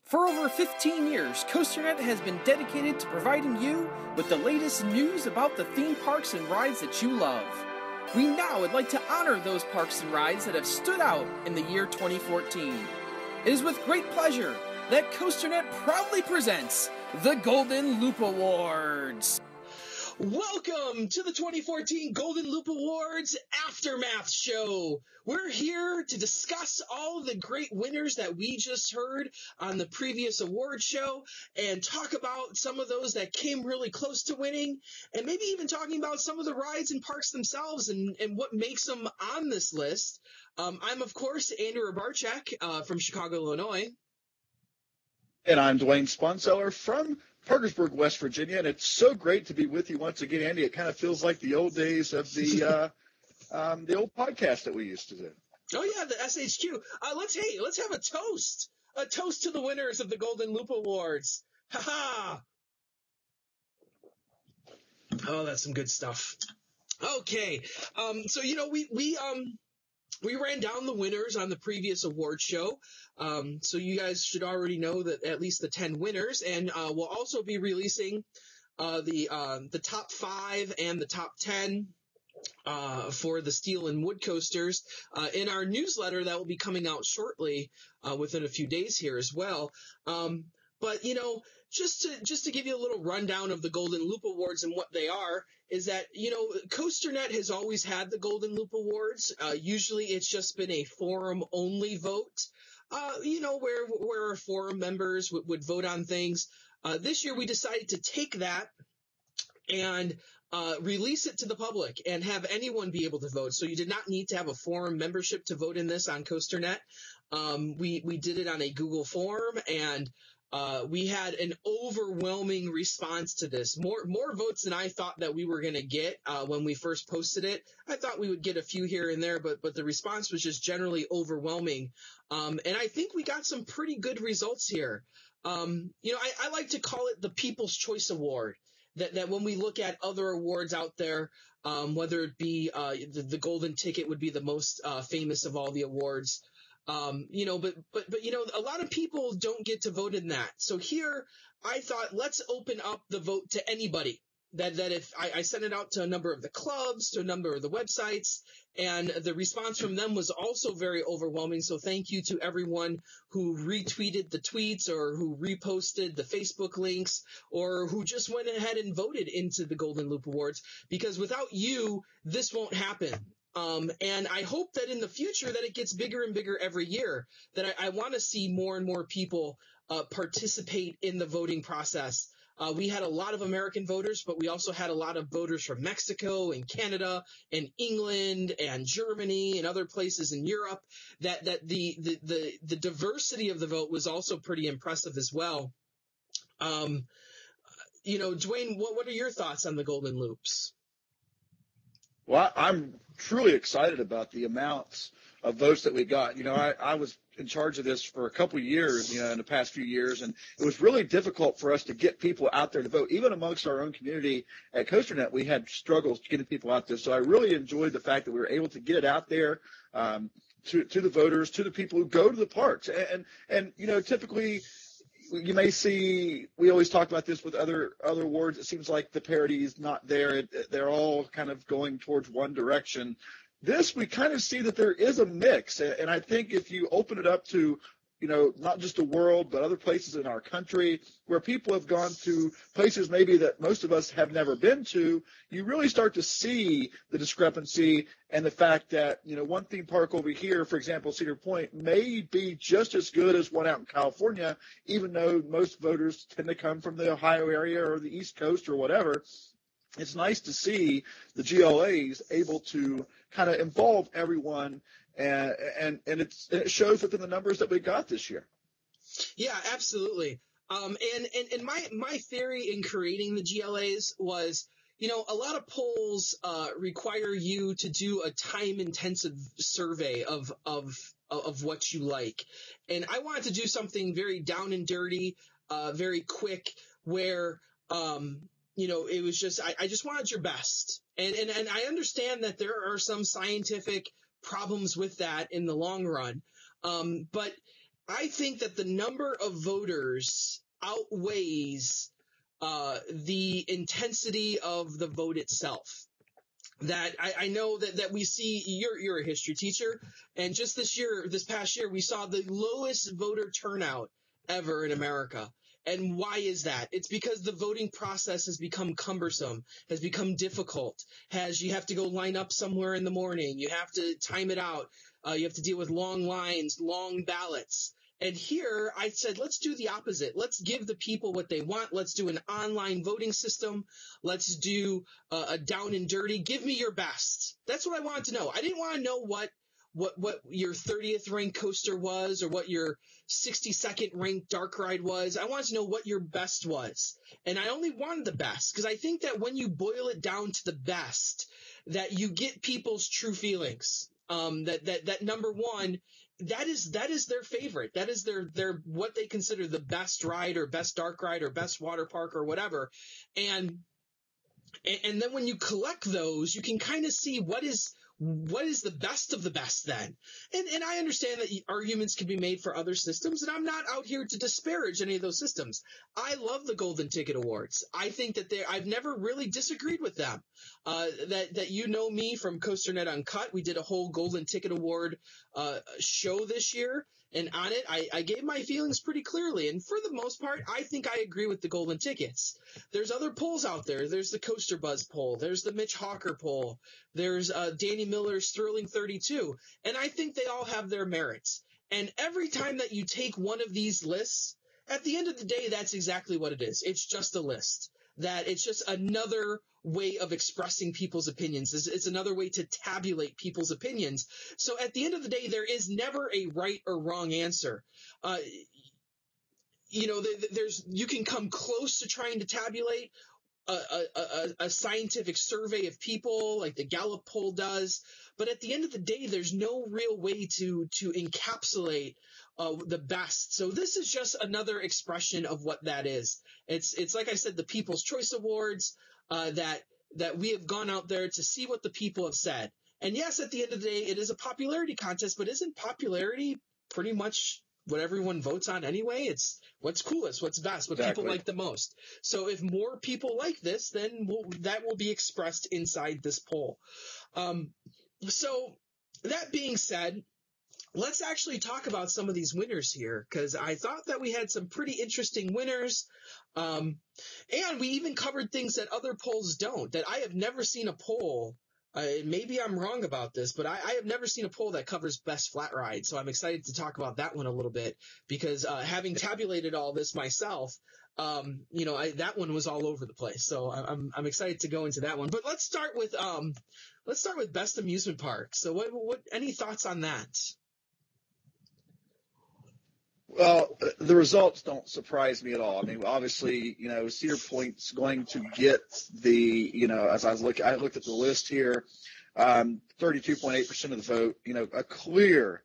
For over 15 years, COASTER-net has been dedicated to providing you with the latest news about the theme parks and rides that you love. We now would like to honor those parks and rides that have stood out in the year 2014. It is with great pleasure that COASTER-net proudly presents the Golden Loop Awards. Welcome to the 2014 Golden Loop Awards Aftermath Show. We're here to discuss all of the great winners that we just heard on the previous award show and talk about some of those that came really close to winning, and maybe even talking about some of the rides and parks themselves and what makes them on this list. I'm, of course, Andrew Rabarchak from Chicago, Illinois. And I'm Dwayne Sponseller from Parkersburg, West Virginia, and it's so great to be with you once again, Andy. It kind of feels like the old days of the old podcast that we used to do. Oh yeah, the SHQ. Let's have a toast to the winners of the Golden Loop Awards. Ha ha! Oh, that's some good stuff. Okay, so we ran down the winners on the previous award show, so you guys should already know that at least the 10 winners, and we'll also be releasing the top 5 and the top 10 for the steel and wood coasters in our newsletter that will be coming out shortly within a few days here as well. But, just to give you a little rundown of the Golden Loop Awards and what they are, is that, COASTER-net has always had the Golden Loop Awards. Usually it's just been a forum-only vote, where our forum members would vote on things. This year we decided to take that and release it to the public and have anyone be able to vote. So you did not need to have a forum membership to vote in this on COASTER-net. We did it on a Google form, and we had an overwhelming response to this. More votes than I thought that we were going to get when we first posted it. I thought we would get a few here and there, but the response was just generally overwhelming. And I think we got some pretty good results here. I like to call it the People's Choice Award. That when we look at other awards out there, whether it be the Golden Ticket would be the most famous of all the awards. But a lot of people don't get to vote in that. So here I thought, let's open up the vote to anybody. That if I sent it out to a number of the clubs, to a number of the websites, and the response from them was also very overwhelming. So thank you to everyone who retweeted the tweets or who reposted the Facebook links or who just went ahead and voted into the Golden Loop Awards, because without you, this won't happen. And I hope that in the future that it gets bigger and bigger every year, that I want to see more and more people participate in the voting process. We had a lot of American voters, but we also had a lot of voters from Mexico and Canada and England and Germany and other places in Europe. That the diversity of the vote was also pretty impressive as well. Dwayne, what are your thoughts on the Golden Loops? Well, I'm truly excited about the amounts of votes that we got. I was in charge of this for a couple of years, in the past few years, and it was really difficult for us to get people out there to vote. Even amongst our own community at COASTER-net, we had struggles getting people out there. So I really enjoyed the fact that we were able to get it out there to the voters, to the people who go to the parks. And typically you may see, we always talk about this with other awards. It seems like the parity is not there. They're all kind of going towards one direction. This, we kind of see that there is a mix. And I think if you open it up to, not just the world, but other places in our country where people have gone to places maybe that most of us have never been to, you really start to see the discrepancy and the fact that, one theme park over here, for example, Cedar Point, may be just as good as one out in California, even though most voters tend to come from the Ohio area or the East Coast or whatever. It's nice to see the GLAs able to kind of involve everyone, and it shows within the numbers that we got this year. Yeah, absolutely. And my theory in creating the GLAs was, a lot of polls require you to do a time-intensive survey of what you like, and I wanted to do something very down and dirty, very quick, where it was just, I just wanted your best. And I understand that there are some scientific problems with that in the long run. But I think that the number of voters outweighs the intensity of the vote itself. That I know that we see, you're a history teacher, and just this past year, we saw the lowest voter turnout ever in America. And why is that? It's because the voting process has become cumbersome, has become difficult, you have to go line up somewhere in the morning, you have to time it out, you have to deal with long lines, long ballots. And here I said, let's do the opposite. Let's give the people what they want. Let's do an online voting system. Let's do a down and dirty. Give me your best. That's what I wanted to know. I didn't want to know what your 30th ranked coaster was or what your 62nd ranked dark ride was. I wanted to know what your best was. And I only wanted the best because I think that when you boil it down to the best, that you get people's true feelings. That number one, that is their favorite. That is their what they consider the best ride or best dark ride or best water park or whatever. And then when you collect those, you can kind of see what is the best of the best then. And I understand that arguments can be made for other systems, and I'm not out here to disparage any of those systems. I love the Golden Ticket Awards. I think that I've never really disagreed with them. That you know me from COASTER-net Uncut. We did a whole Golden Ticket Award show this year. And on it, I gave my feelings pretty clearly. And for the most part, I think I agree with the golden tickets. There's other polls out there. There's the Coaster Buzz poll. There's the Mitch Hawker poll. There's Danny Miller's Thrilling 32. And I think they all have their merits. And every time that you take one of these lists, at the end of the day, that's exactly what it is. It's just a list. That it's just another way of expressing people's opinions. It's another way to tabulate people's opinions. So at the end of the day, there is never a right or wrong answer. You can come close to trying to tabulate a scientific survey of people like the Gallup poll does. But at the end of the day, there's no real way to encapsulate the best. So this is just another expression of what that is. It's like I said, the People's Choice Awards, that we have gone out there to see what the people have said. And yes, at the end of the day, it is a popularity contest, but isn't popularity pretty much what everyone votes on anyway? It's what's coolest, what's best, what people like the most. So if more people like this, then that will be expressed inside this poll. So that being said, let's actually talk about some of these winners here, because I thought that we had some pretty interesting winners. And we even covered things that other polls don't, that I have never seen a poll. Maybe I'm wrong about this, but I have never seen a poll that covers best flat ride. So I'm excited to talk about that one a little bit because having tabulated all this myself, that one was all over the place. So I'm excited to go into that one. But let's start with best amusement park. So what any thoughts on that? Well, the results don't surprise me at all. I mean, obviously, Cedar Point's going to get as I looked at the list here, 32.8% of the vote, a clear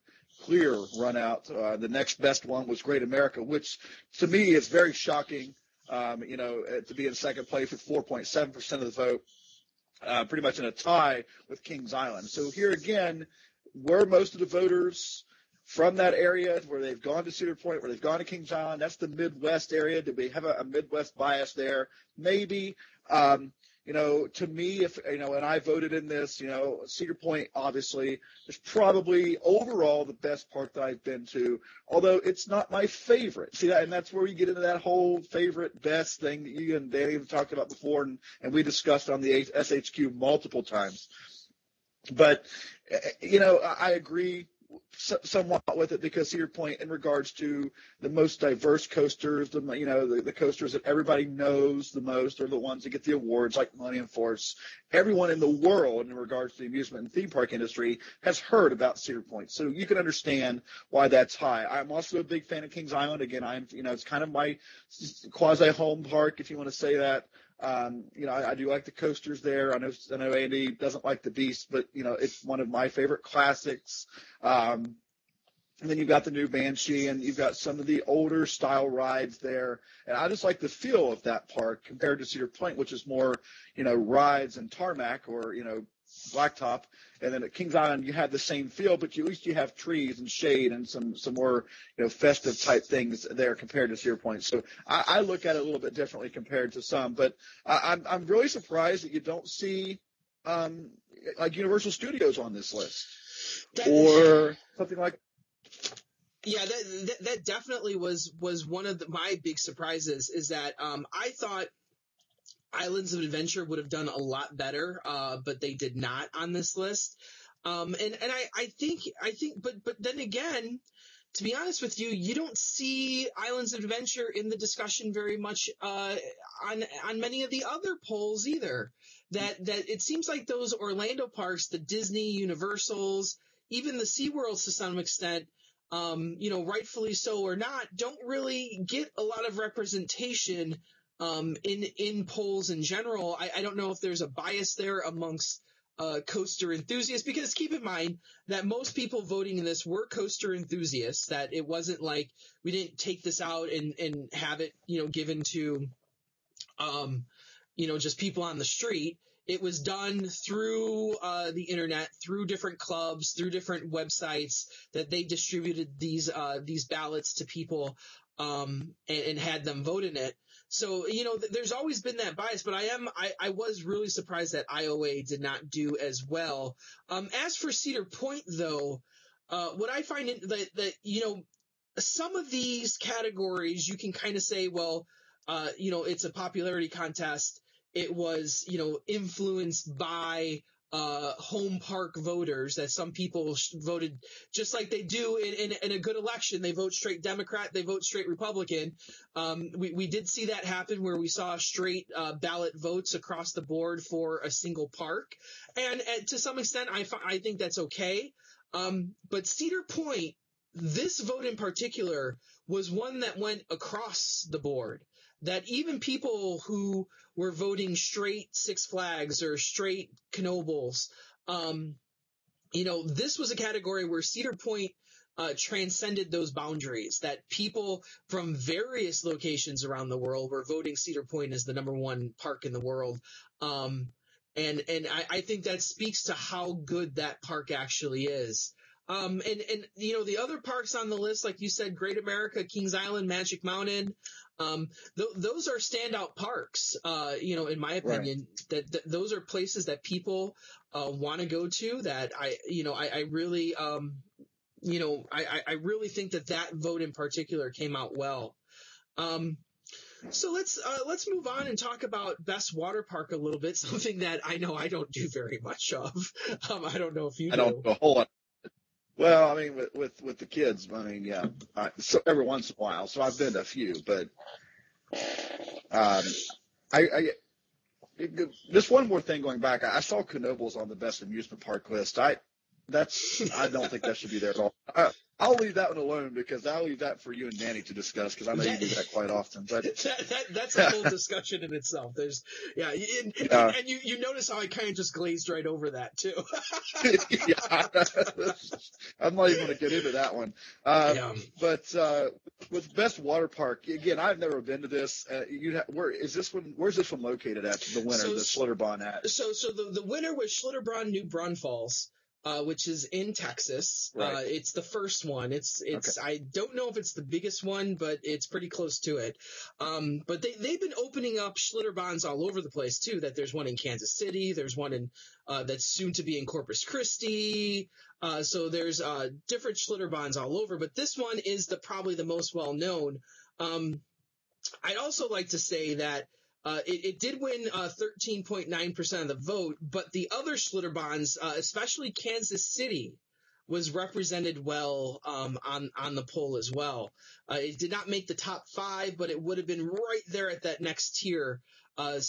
run out. The next best one was Great America, which to me is very shocking, to be in second place with 4.7% of the vote, pretty much in a tie with Kings Island. So here again, where most of the voters from that area, where they've gone to Cedar Point, where they've gone to Kings Island, that's the Midwest area. Do we have a Midwest bias there? Maybe. To me, and I voted in this, Cedar Point obviously is probably overall the best park that I've been to, although it's not my favorite. See, and that's where you get into that whole favorite best thing that you and Danny have talked about before, and we discussed on the SHQ multiple times. But, I agree somewhat with it, because Cedar Point, in regards to the most diverse coasters, the coasters that everybody knows the most are the ones that get the awards, like Millennium Force. Everyone in the world, in regards to the amusement and theme park industry, has heard about Cedar Point, so you can understand why that's high. I'm also a big fan of Kings Island. Again, it's kind of my quasi home park, if you want to say that. I do like the coasters there. I know Andy doesn't like the Beast, but it's one of my favorite classics. And then you've got the new Banshee, and you've got some of the older style rides there. And I just like the feel of that park compared to Cedar Point, which is more, rides and tarmac, or, blacktop. And then at Kings Island, you had the same feel, but at least you have trees and shade and some more, festive type things there compared to Cedar Point. So I look at it a little bit differently compared to some, but I'm really surprised that you don't see like Universal Studios on this list or something like. Yeah, that definitely was one of my big surprises, is that I thought Islands of Adventure would have done a lot better, but they did not on this list. And I think, but then again, to be honest with you, you don't see Islands of Adventure in the discussion very much on many of the other polls either. That it seems like those Orlando parks, the Disney, Universals, even the SeaWorlds to some extent, rightfully so or not, don't really get a lot of representation in polls in general. I don't know if there's a bias there amongst coaster enthusiasts, because keep in mind that most people voting in this were coaster enthusiasts, that it wasn't like we didn't take this out and have it, given to, just people on the street. It was done through the internet, through different clubs, through different websites, that they distributed these ballots to people and had them vote in it. So, there's always been that bias, but I was really surprised that IOA did not do as well. As for Cedar Point, though, what I find that some of these categories you can kind of say, well, it's a popularity contest. It was, influenced by home park voters, that some people voted just like they do in a good election. They vote straight Democrat, they vote straight Republican. We did see that happen, where we saw straight ballot votes across the board for a single park. And to some extent, I think that's okay. But Cedar Point, this vote in particular, was one that went across the board. That even people who were voting straight Six Flags or straight Knoebels, this was a category where Cedar Point transcended those boundaries, that people from various locations around the world were voting Cedar Point as the number one park in the world. And I think that speaks to how good that park actually is. And the other parks on the list, like you said, Great America, Kings Island, Magic Mountain, those are standout parks, in my opinion. Right. That those are places that people want to go to, that I really, I really think that vote in particular came out well. So let's move on and talk about Best Water Park a little bit, something that I know I don't do very much of. I don't know if you do. I don't do a whole lot. Well, I mean, with the kids, I mean, yeah, so every once in a while. So I've been to a few, but just one more thing going back. I saw Knoebels on the best amusement park list. I don't think that should be there at all. I'll leave that one alone, because I'll leave that for you and Danny to discuss, because I know you do that quite often. But that's a whole discussion in itself. There's and you notice how I kind of just glazed right over that too. I'm not even going to get into that one. But with Best Water Park, again, I've never been to this. Where's this one located at? The winner, the Schlitterbahn at. So the winner was Schlitterbahn New Braunfels, which is in Texas. Right. It's the first one. It's okay. I don't know if it's the biggest one, but it's pretty close to it. But they've been opening up Schlitterbahns all over the place too. That there's one in Kansas City. There's one in that's soon to be in Corpus Christi. So there's different Schlitterbahns all over. But this one is probably the most well known. I'd also like to say that it did win 13.9% of the vote, but the other Schlitterbahns, especially Kansas City, was represented well on the poll as well. It did not make the top 5, but it would have been right there at that next tier. And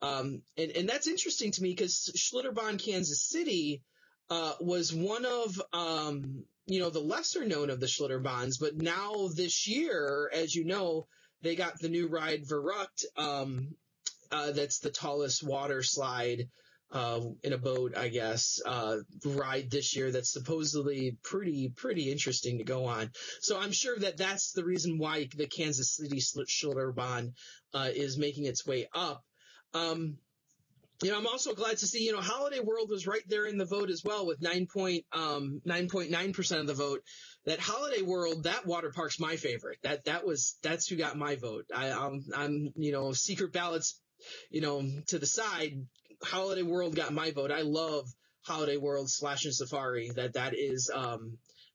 that's interesting to me, because Schlitterbahn Kansas City was one of the lesser known of the Schlitterbahns, but now this year, as you know, they got the new ride Verrückt, that's the tallest water slide in a boat, I guess, ride this year. That's supposedly pretty interesting to go on. So I'm sure that's the reason why the Kansas City Schlitterbahn is making its way up. I'm also glad to see, Holiday World was right there in the vote as well with 9.9% of the vote. That Holiday World, that water park's my favorite. That's who got my vote. I'm secret ballots, to the side. Holiday World got my vote. I love Holiday World Splash and Safari. That is,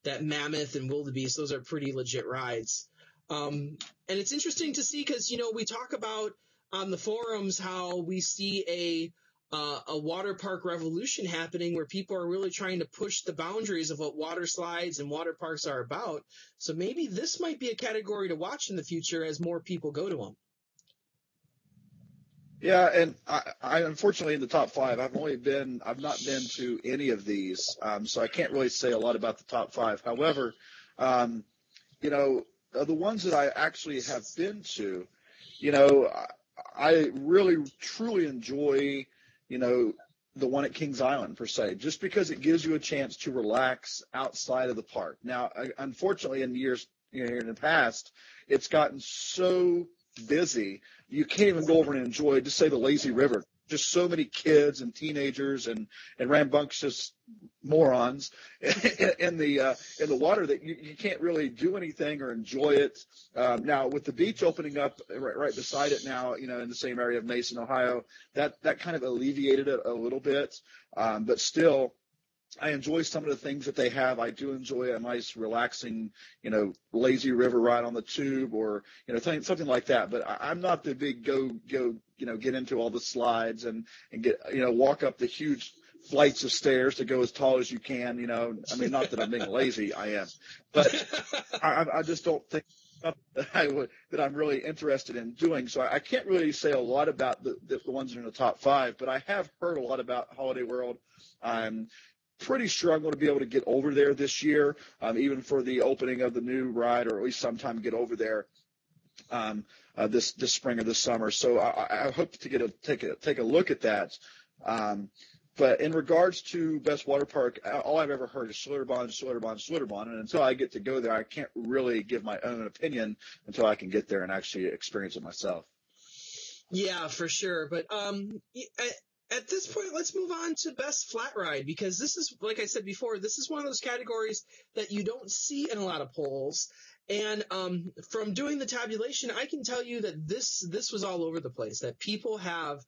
that Mammoth and Wildebeest. Those are pretty legit rides. And it's interesting to see because, we talk about on the forums how we see a water park revolution happening where people are really trying to push the boundaries of what water slides and water parks are about. So maybe this might be a category to watch in the future as more people go to them. Yeah, and I unfortunately in the top five, I've not been to any of these, so I can't really say a lot about the top five. However, the ones that I actually have been to, I really truly enjoy, the one at Kings Island per se, just because it gives you a chance to relax outside of the park. Now, unfortunately, in years in the past, it's gotten so busy you can't even go over and enjoy, just say, the lazy river. Just so many kids and teenagers and rambunctious morons in the water that you can't really do anything or enjoy it. Now with the beach opening up right beside it now, in the same area of Mason, Ohio, that kind of alleviated it a little bit. But still, I enjoy some of the things that they have. I do enjoy a nice, relaxing, lazy river ride on the tube or, something like that. But I'm not the big go, get into all the slides and get, walk up the huge flights of stairs to go as tall as you can. Not that I'm being lazy, I am, but I just don't think that I'm really interested in doing. So I can't really say a lot about the ones that are in the top five, but I have heard a lot about Holiday World. I'm pretty sure I'm going to be able to get over there this year, even for the opening of the new ride, or at least sometime get over there this spring or this summer. So I hope to take a look at that. But in regards to best water park, all I've ever heard is Schlitterbahn. And until I get to go there, I can't really give my own opinion until I can get there and actually experience it myself. Yeah, for sure. But at this point, let's move on to best flat ride, because this is, like I said before, this is one of those categories that you don't see in a lot of polls. And from doing the tabulation, I can tell you that this was all over the place, that people have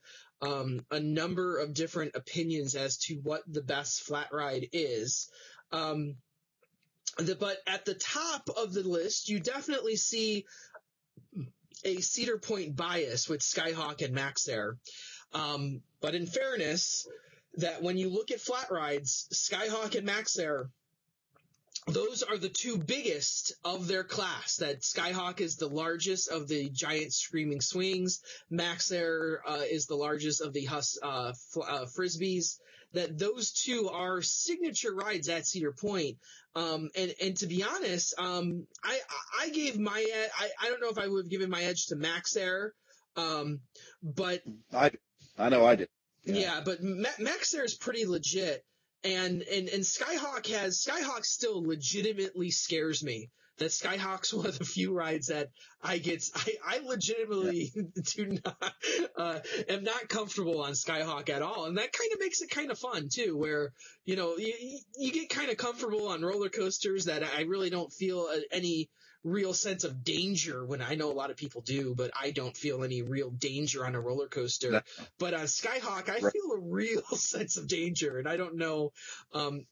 a number of different opinions as to what the best flat ride is. But at the top of the list, you definitely see a Cedar Point bias with Skyhawk and Max Air. But in fairness, that when you look at flat rides, Skyhawk and Max Air, those are the two biggest of their class. That Skyhawk is the largest of the giant screaming swings. Max Air is the largest of the frisbees. That those two are signature rides at Cedar Point. And to be honest, I gave my I don't know if I would have given my edge to Max Air, but I know I did. Yeah, but Max Air is pretty legit. And Skyhawk still legitimately scares me. That Skyhawk's one of the few rides that I legitimately am not comfortable on Skyhawk at all. And that kind of makes it kind of fun too, where, you get kind of comfortable on roller coasters that I really don't feel any real sense of danger when I know a lot of people do, but I don't feel any real danger on a roller coaster. No. But on Skyhawk, I feel a real sense of danger, and I don't know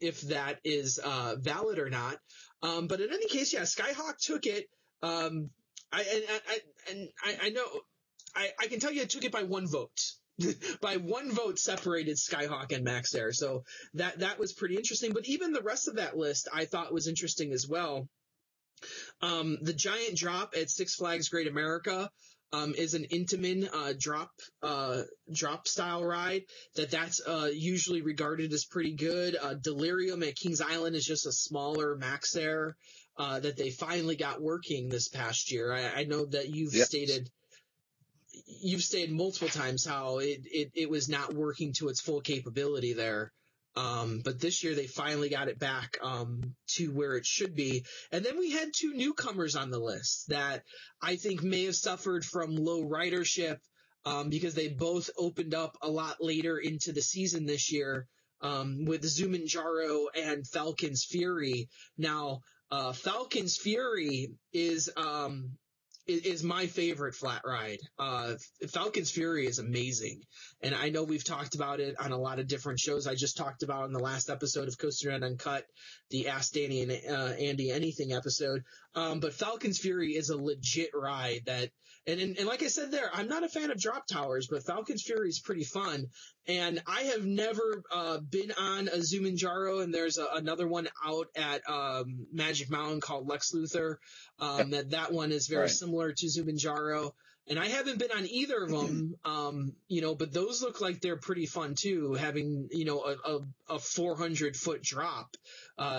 if that is valid or not. But in any case, yeah, Skyhawk took it. I know I can tell you it took it by one vote. By one vote separated Skyhawk and Max Air. So that was pretty interesting. But even the rest of that list I thought was interesting as well. The Giant Drop at Six Flags Great America is an Intamin drop style ride that's usually regarded as pretty good. Delirium at Kings Island is just a smaller Max Air that they finally got working this past year. I know that you've stated multiple times how it was not working to its full capability there. But this year they finally got it back to where it should be. And then we had two newcomers on the list that I think may have suffered from low ridership because they both opened up a lot later into the season this year, with Zumanjaro and Falcon's Fury. Now, Falcon's Fury is my favorite flat ride. Falcon's Fury is amazing. And I know we've talked about it on a lot of different shows. I just talked about in the last episode of Coaster.net Uncut, the Ask Danny and Andy Anything episode. But Falcon's Fury is a legit ride that, and like I said there, I'm not a fan of drop towers, but Falcon's Fury is pretty fun. And I have never been on a Zumanjaro, and there's another one out at Magic Mountain called Lex Luthor. That one is very similar to Zumanjaro. And I haven't been on either of them, but those look like they're pretty fun too. Having, a 400-foot drop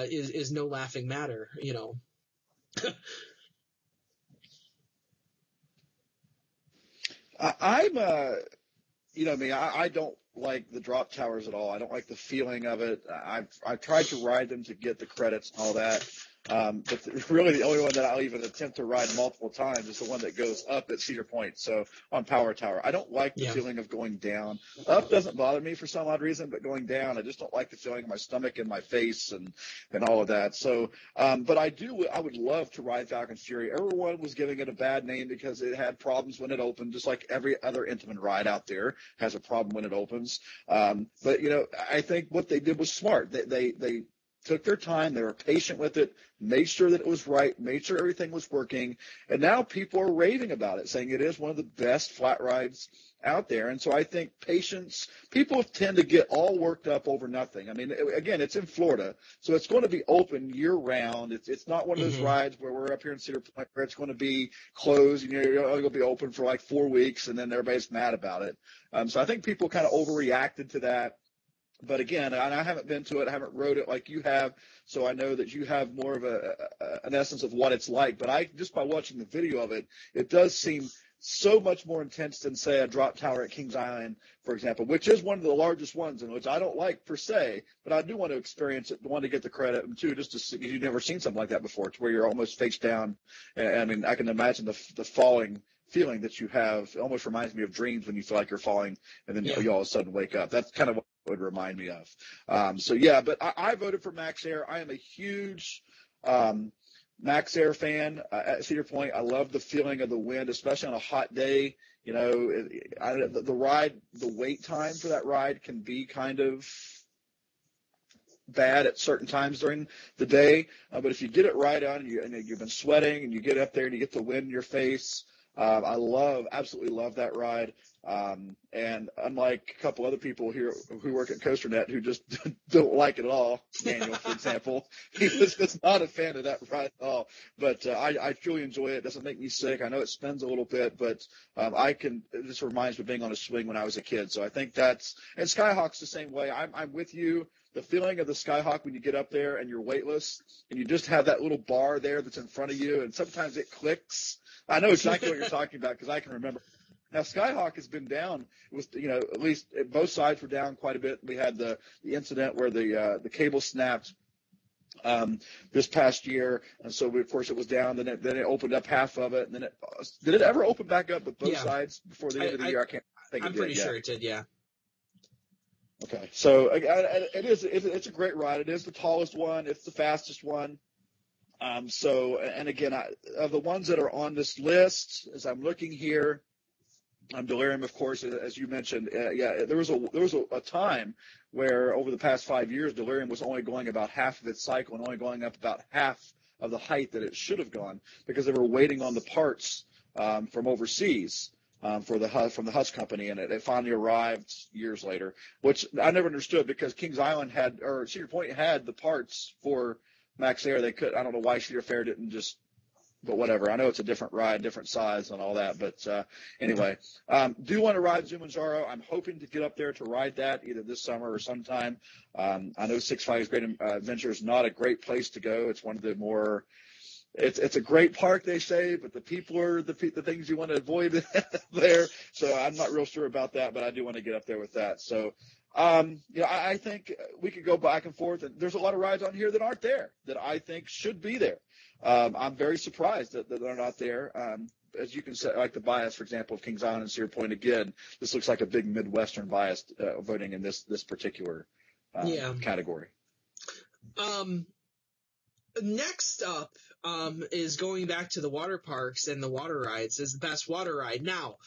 is no laughing matter, I'm I don't like the drop towers at all. I don't like the feeling of it. I've tried to ride them to get the credits and all that. But really the only one that I'll even attempt to ride multiple times is the one that goes up at Cedar Point. So on Power Tower, I don't like the feeling of going down. Up doesn't bother me for some odd reason, but going down, I just don't like the feeling of my stomach and my face and all of that. So, but I would love to ride Falcon's Fury. Everyone was giving it a bad name because it had problems when it opened, just like every other Intamin ride out there has a problem when it opens. But I think what they did was smart. They took their time. They were patient with it, made sure that it was right, made sure everything was working. And now people are raving about it, saying it is one of the best flat rides out there. And so I think people tend to get all worked up over nothing. I mean, again, it's in Florida, so it's going to be open year round. It's not one of those rides where we're up here in Cedar Point where it's going to be closed and you're going to be open for like 4 weeks and then everybody's mad about it. So I think people kind of overreacted to that. But again, I haven't been to it. I haven't rode it like you have, so I know that you have more of an essence of what it's like. But just by watching the video of it, it does seem so much more intense than, say, a drop tower at Kings Island, for example, which is one of the largest ones, and which I don't like per se, but I do want to experience it, want to get the credit, and too, just to see, you've never seen something like that before, to where you're almost face down. And I mean, I can imagine the falling feeling that you have. It almost reminds me of dreams when you feel like you're falling and then you all of a sudden wake up. That's kind of what it would remind me of. But I voted for Max Air. I am a huge Max Air fan at Cedar Point. I love the feeling of the wind, especially on a hot day. The wait time for that ride can be kind of bad at certain times during the day. But if you get it right on and you've been sweating and you get up there and you get the wind in your face, I absolutely love that ride. And unlike a couple other people here who work at COASTER.net who just don't like it at all, Daniel, for example, he was just not a fan of that ride at all. But I truly enjoy it. It doesn't make me sick. I know it spins a little bit, but this reminds me of being on a swing when I was a kid. So I think and Skyhawk's the same way. I'm with you. The feeling of the Skyhawk when you get up there and you're weightless and you just have that little bar there that's in front of you, and sometimes it clicks. I know exactly what you're talking about because I can remember. Now, Skyhawk has been down. It was, at least both sides were down quite a bit. We had the incident where the cable snapped this past year, and so of course it was down. Then it opened up half of it, and then did it ever open back up with both sides before the end of the year? I can't think. I'm pretty sure it did. Yeah. Okay, so it's a great ride. It is the tallest one. It's the fastest one. And again, of the ones that are on this list, as I'm looking here, Delirium, of course, as you mentioned. There was a time where over the past 5 years, Delirium was only going about half of its cycle and only going up about half of the height that it should have gone because they were waiting on the parts from overseas. From the Huss company, and it finally arrived years later, which I never understood because Cedar Point had the parts for Max Air. I don't know why Cedar Fair didn't just, but whatever. I know it's a different ride, different size and all that, but anyway, do want to ride Zumanjaro. I'm hoping to get up there to ride that either this summer or sometime. I know Six Flags Great Adventure is not a great place to go. It's one of the more It's a great park, they say, but the people are the things you want to avoid there. So I'm not real sure about that, but I do want to get up there with that. So, I think we could go back and forth. And there's a lot of rides on here that aren't there that I think should be there. I'm very surprised that they're not there. as you can say, like the bias, for example, of Kings Island and Cedar Point, again, this looks like a big Midwestern bias voting in this particular category. Next up is going back to the water parks and the water rides is the best water ride. Now,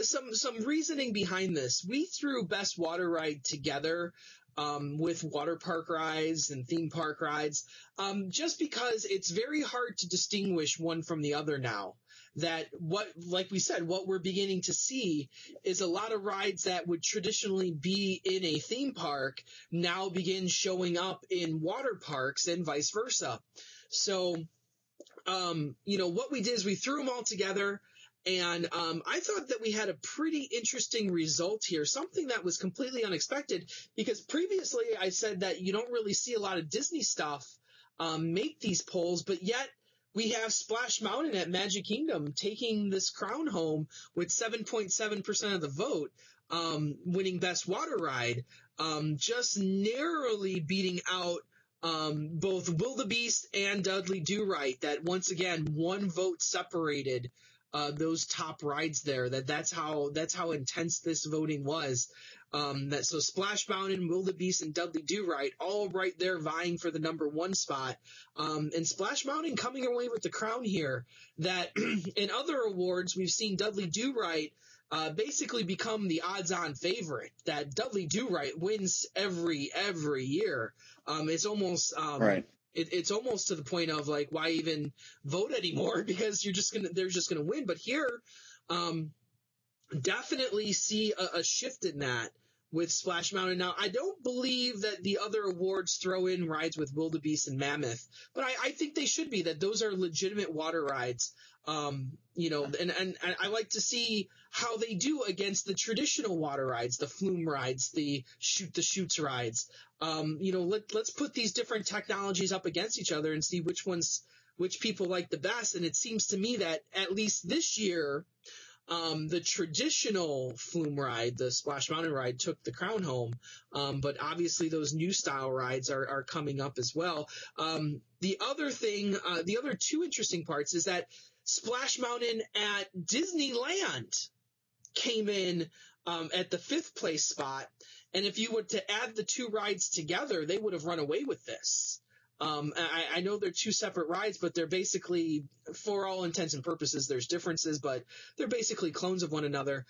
some reasoning behind this. We threw best water ride together with water park rides and theme park rides, just because it's very hard to distinguish one from the other now. That like we said, what we're beginning to see is a lot of rides that would traditionally be in a theme park now begin showing up in water parks and vice versa. So, what we did is we threw them all together. And I thought that we had a pretty interesting result here, something that was completely unexpected, because previously I said that you don't really see a lot of Disney stuff make these polls, but yet we have Splash Mountain at Magic Kingdom taking this crown home with 7.7% of the vote, winning Best Water Ride, just narrowly beating out both Wildebeest and Dudley Do-Right, that once again, one vote separated those top rides there. That's how intense this voting was. So Splash Mountain, Wildebeest, and Dudley Do-Right all right there vying for the number one spot. And Splash Mountain coming away with the crown here. That in other awards we've seen Dudley Do-Right basically become the odds-on favorite. That Dudley Do-Right wins every year. It's almost right. It's almost to the point of like, why even vote anymore? Because they're just gonna win. But here, definitely see a shift in that with Splash Mountain. Now, I don't believe that the other awards throw in rides with Wildebeest and Mammoth, but I think they should be, that those are legitimate water rides. And I like to see how they do against the traditional water rides, the flume rides, the shoot the chutes rides. Let's put these different technologies up against each other and see which people like the best. And it seems to me that at least this year, the traditional flume ride, the Splash Mountain ride, took the crown home. But obviously those new style rides are coming up as well. The other two interesting parts is that Splash Mountain at Disneyland came in at the 5th place spot. And if you were to add the two rides together, they would have run away with this. I know they're two separate rides, but they're basically, for all intents and purposes, there's differences, but they're basically clones of one another.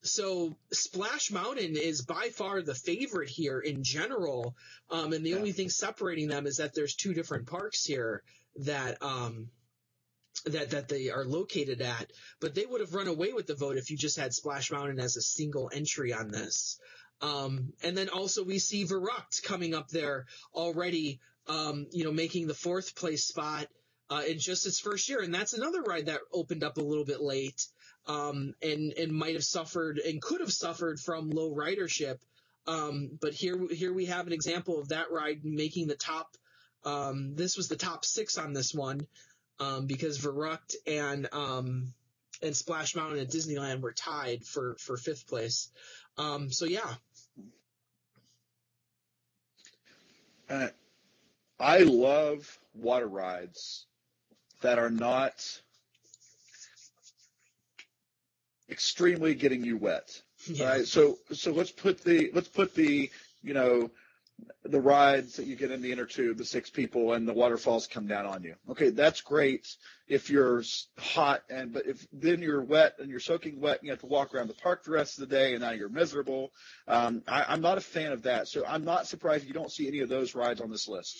So Splash Mountain is by far the favorite here in general. And the only thing separating them is that there's two different parks here that they are located at, but they would have run away with the vote if you just had Splash Mountain as a single entry on this. And then also we see Verrucht coming up there already, making the 4th place spot in just its first year. And that's another ride that opened up a little bit late, and might have suffered and could have suffered from low ridership. But here we have an example of that ride making the top. This was the top 6 on this one, because Verrucht and Splash Mountain at Disneyland were tied for 5th place. So yeah. I love water rides that are not extremely getting you wet. Yeah. Right? So let's put the the rides that you get in the inner tube, the 6 people, and the waterfalls come down on you. Okay, that's great if you're hot, but if then you're wet and you're soaking wet and you have to walk around the park the rest of the day and now you're miserable. I'm not a fan of that. So I'm not surprised you don't see any of those rides on this list.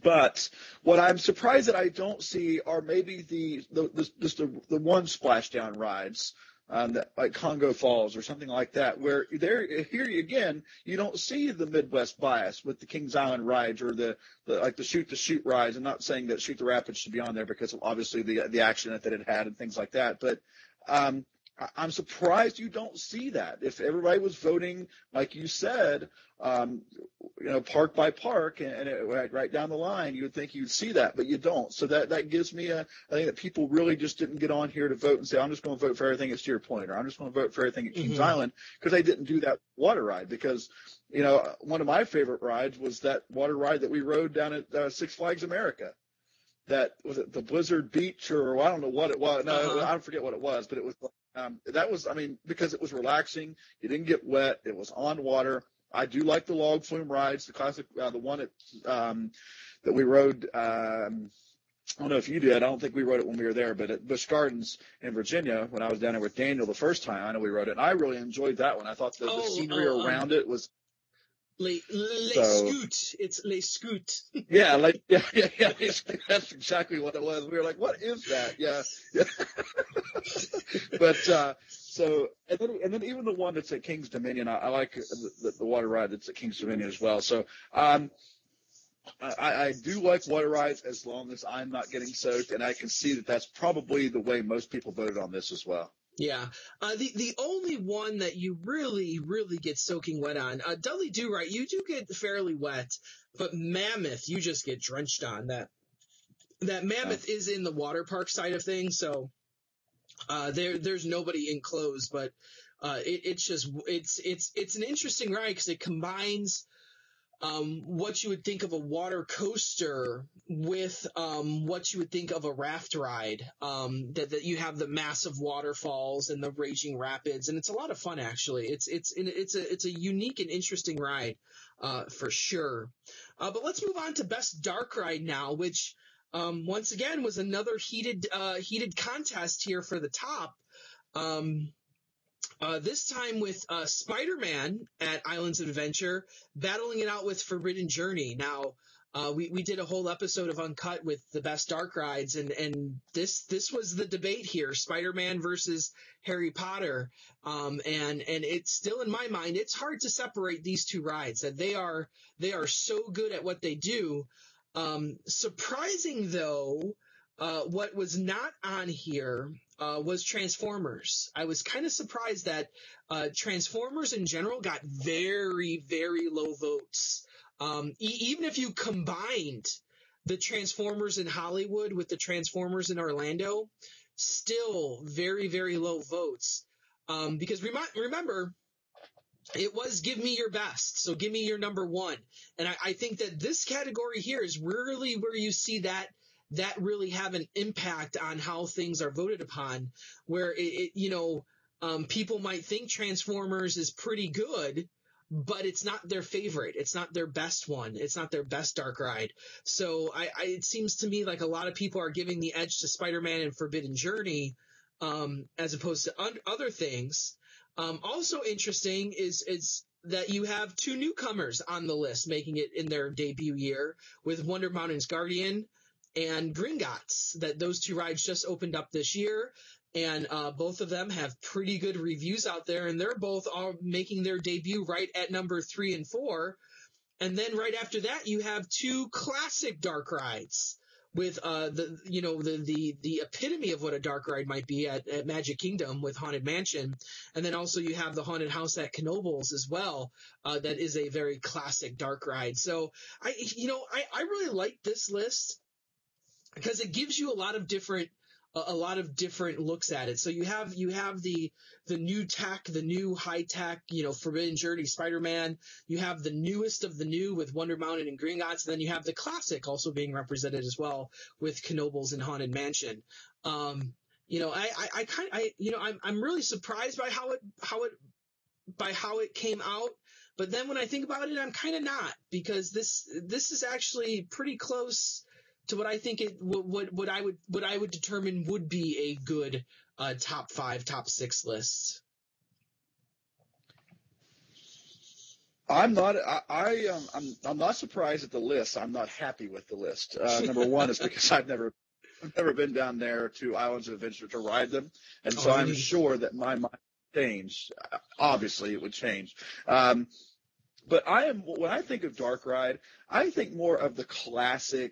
But what I'm surprised that I don't see are maybe the one splashdown rides. Like Congo Falls or something like that, where here again you don't see the Midwest bias with the Kings Island rides or the shoot the chute rides. I'm not saying that Shoot the Rapids should be on there because of obviously the accident that it had and things like that, but I'm surprised you don't see that. If everybody was voting like you said, park by park and right down the line, you would think you'd see that, but you don't. So that gives me I think that people really just didn't get on here to vote and say, I'm just going to vote for everything at Cedar Point, or I'm just going to vote for everything at Kings Island, because they didn't do that water ride. Because, one of my favorite rides was that water ride that we rode down at Six Flags America. that was it the Blizzard Beach, or I don't know what it was. No, I forget what it was, but it was that was, I mean, because it was relaxing. You didn't get wet. It was on water. I do like the log flume rides, the classic, the one that we rode. I don't know if you did. I don't think we rode it when we were there, but at Busch Gardens in Virginia, when I was down there with Daniel the first time, I know we rode it, and I really enjoyed that one. I thought the scenery around it was Les Scoots. It's Les Scoots. Yeah, that's exactly what it was. We were like, what is that? Yeah. But so, and then even the one that's at King's Dominion, I like the water ride that's at King's Dominion as well. So I do like water rides as long as I'm not getting soaked, and I can see that that's probably the way most people voted on this as well. Yeah. The only one that you really, really get soaking wet on, Dudley Do Right, you do get fairly wet, but Mammoth, you just get drenched on. That Mammoth is in the water park side of things, so there's nobody enclosed, but it's an interesting ride because it combines what you would think of a water coaster with what you would think of a raft ride. That you have the massive waterfalls and the raging rapids, and it's a lot of fun actually. It's a unique and interesting ride for sure. But let's move on to best dark ride now, which once again was another heated contest here for the top. This time with Spider-Man at Islands of Adventure battling it out with Forbidden Journey. Now, we did a whole episode of Uncut with the best dark rides, and this was the debate here: Spider-Man versus Harry Potter. And it's still in my mind, it's hard to separate these two rides. That they are so good at what they do. Surprising though, what was not on here was Transformers. I was kind of surprised that Transformers in general got very, very low votes. Even if you combined the Transformers in Hollywood with the Transformers in Orlando, still very, very low votes. Because remember, it was give me your best. So give me your number one. And I think that this category here is really where you see that really have an impact on how things are voted upon, where people might think Transformers is pretty good, but it's not their favorite. It's not their best one. It's not their best dark ride. So it seems to me like a lot of people are giving the edge to Spider-Man and Forbidden Journey, as opposed to other things. Also interesting is that you have two newcomers on the list making it in their debut year with Wonder Mountain's Guardian and Gringotts. That those two rides just opened up this year, and both of them have pretty good reviews out there, and they're both all making their debut right at number 3 and 4. And then right after that, you have two classic dark rides with the epitome of what a dark ride might be at Magic Kingdom with Haunted Mansion, and then also you have the Haunted House at Knoebels as well. That is a very classic dark ride. So I really like this list, because it gives you a lot of different looks at it. So you have the new tech, the new high tech, Forbidden Journey, Spider-Man. You have the newest of the new with Wonder Mountain and Gringotts, and then you have the classic also being represented as well with Knoebels and Haunted Mansion. I'm really surprised by how it came out. But then when I think about it, I'm kind of not, because this is actually pretty close to what I think what I would determine would be a good top 5, top 6 list. I'm not surprised at the list. I'm not happy with the list. Number one is because I've never been down there to Islands of Adventure to ride them, and so I'm sure that my mind changed. Obviously, it would change. But when I think of dark ride, I think more of the classic,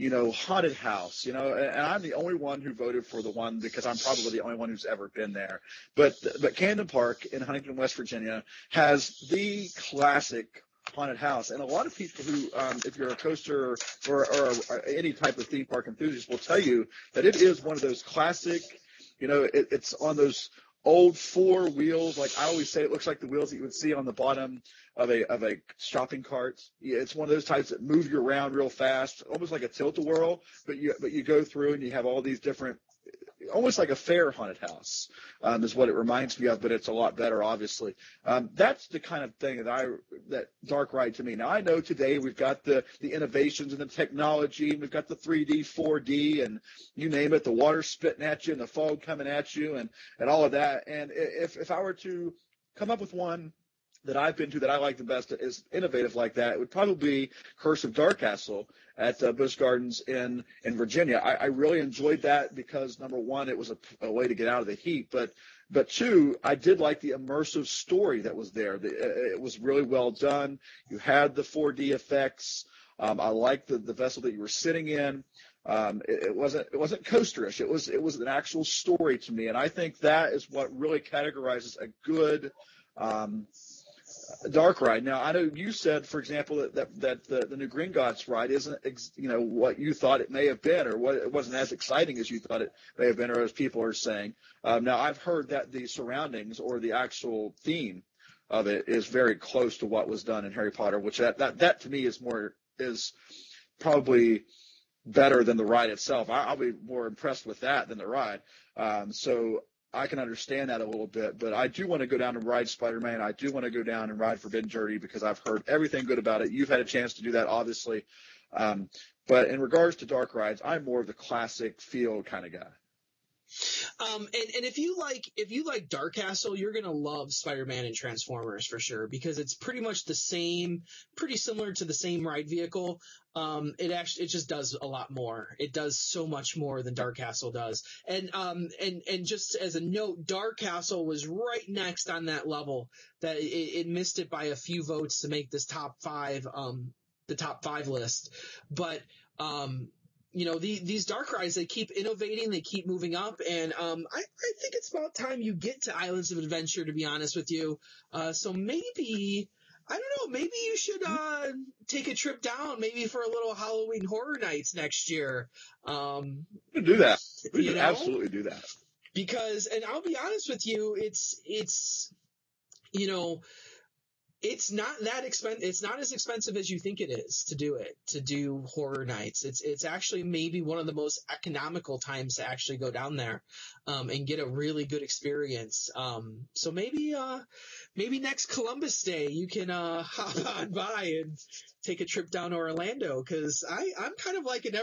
haunted house, and I'm the only one who voted for the one because I'm probably the only one who's ever been there. But Camden Park in Huntington, West Virginia has the classic haunted house. And a lot of people who, if you're a coaster or any type of theme park enthusiast, will tell you that it is one of those classic, it's on those old four wheels. Like I always say, it looks like the wheels that you would see on the bottom of a shopping cart. Yeah, it's one of those types that move you around real fast, almost like a tilt-a-whirl. But you go through and you have all these different, almost like a fair haunted house, is what it reminds me of, but it's a lot better, obviously. That's the kind of thing that Dark Ride to me. Now, I know today we've got the innovations and the technology, and we've got the 3D, 4D, and you name it, the water spitting at you and the fog coming at you and all of that. And if I were to come up with one that I've been to that I like the best is innovative like that, it would probably be Curse of Darkcastle at Busch Gardens in Virginia. I really enjoyed that because, number one, it was a way to get out of the heat, but two, I did like the immersive story that was there. It was really well done. You had the 4D effects. I liked the vessel that you were sitting in. It wasn't coasterish. It was an actual story to me, and I think that is what really categorizes a good Dark Ride. Now, I know you said, for example, that the new Green Gods ride isn't, what you thought it may have been, or what it wasn't as exciting as you thought it may have been, or as people are saying. Now, I've heard that the surroundings or the actual theme of it is very close to what was done in Harry Potter, which that to me is probably better than the ride itself. I'll be more impressed with that than the ride. So I can understand that a little bit, but I do want to go down and ride Spider-Man. I do want to go down and ride Forbidden Journey because I've heard everything good about it. You've had a chance to do that, obviously. But in regards to dark rides, I'm more of the classic feel kind of guy. And if you like Darkcastle, you're gonna love Spider-Man and Transformers for sure, because it's pretty much pretty similar to the same ride vehicle. It just does a lot more. It does so much more than Darkcastle does. And just as a note, Darkcastle was right next on that level. That it missed it by a few votes to make this top 5, the top 5 list. But these dark rides, they keep innovating, they keep moving up, and I think it's about time you get to Islands of Adventure, to be honest with you. So maybe, I don't know, maybe you should take a trip down, maybe for a little Halloween Horror Nights next year. We can do that. We can absolutely do that. Because, and I'll be honest with you, it's not that expensive. It's not as expensive as you think it is to do Horror Nights. It's actually maybe one of the most economical times to actually go down there, and get a really good experience. So maybe next Columbus Day you can, hop on by and take a trip down to Orlando. 'Cause I'm kind of like an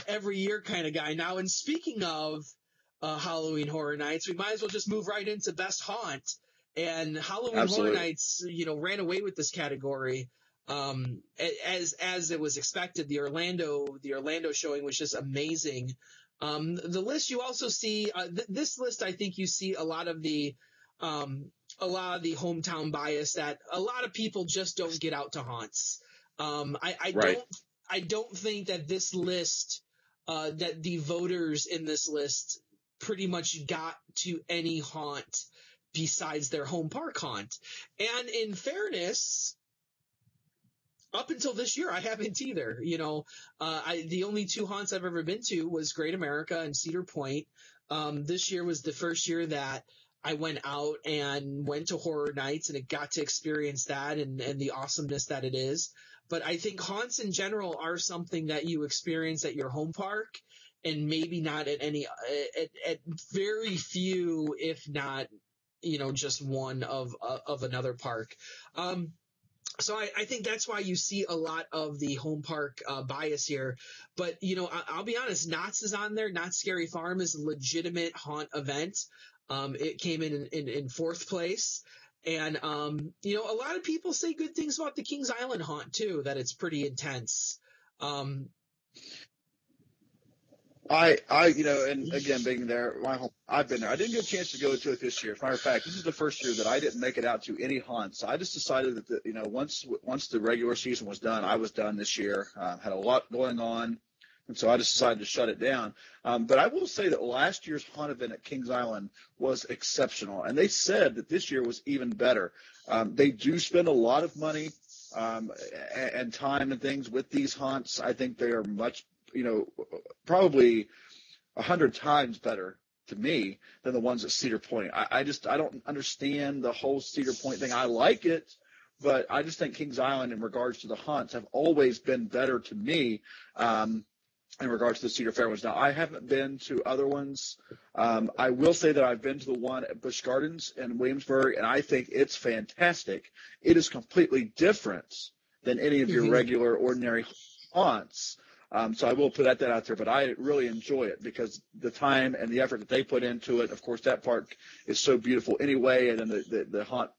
every year kind of guy now. And speaking of, Halloween Horror Nights, we might as well just move right into Best Haunt. And Halloween Absolutely. Horror Nights, ran away with this category, as it was expected. The Orlando showing was just amazing. The list you also see, this list, I think you see a lot of the hometown bias that a lot of people just don't get out to haunts. Right. I don't think that this list, that the voters in this list pretty much got to any haunt besides their home park haunt. And in fairness, up until this year, I haven't either. The only 2 haunts I've ever been to was Great America and Cedar Point. This year was the first year that I went out and went to Horror Nights, and it got to experience that and the awesomeness that it is. But I think haunts in general are something that you experience at your home park, and maybe not at at very few, if not, just one of another park. So I think that's why you see a lot of the home park bias here. But, I'll be honest, Knott's is on there. Knott's Scary Farm is a legitimate haunt event. It came in 4th place. And, a lot of people say good things about the Kings Island haunt too, that it's pretty intense. And again, being there, I've been there. I didn't get a chance to go to it this year. As a matter of fact, this is the first year that I didn't make it out to any haunts. I just decided that, once the regular season was done, I was done this year. Had a lot going on, and so I just decided to shut it down. But I will say that last year's haunt event at Kings Island was exceptional, and they said that this year was even better. They do spend a lot of money and time and things with these haunts. I think they are much, probably 100 times better to me than the ones at Cedar Point. I don't understand the whole Cedar Point thing. I like it, but I just think Kings Island in regards to the hunts have always been better to me in regards to the Cedar Fair ones. Now, I haven't been to other ones. I will say that I've been to the one at Busch Gardens in Williamsburg, and I think it's fantastic. It is completely different than any of your regular, ordinary hunts. So I will put that out there, but I really enjoy it because the time and the effort that they put into it. Of course, that park is so beautiful anyway, and then the hunt,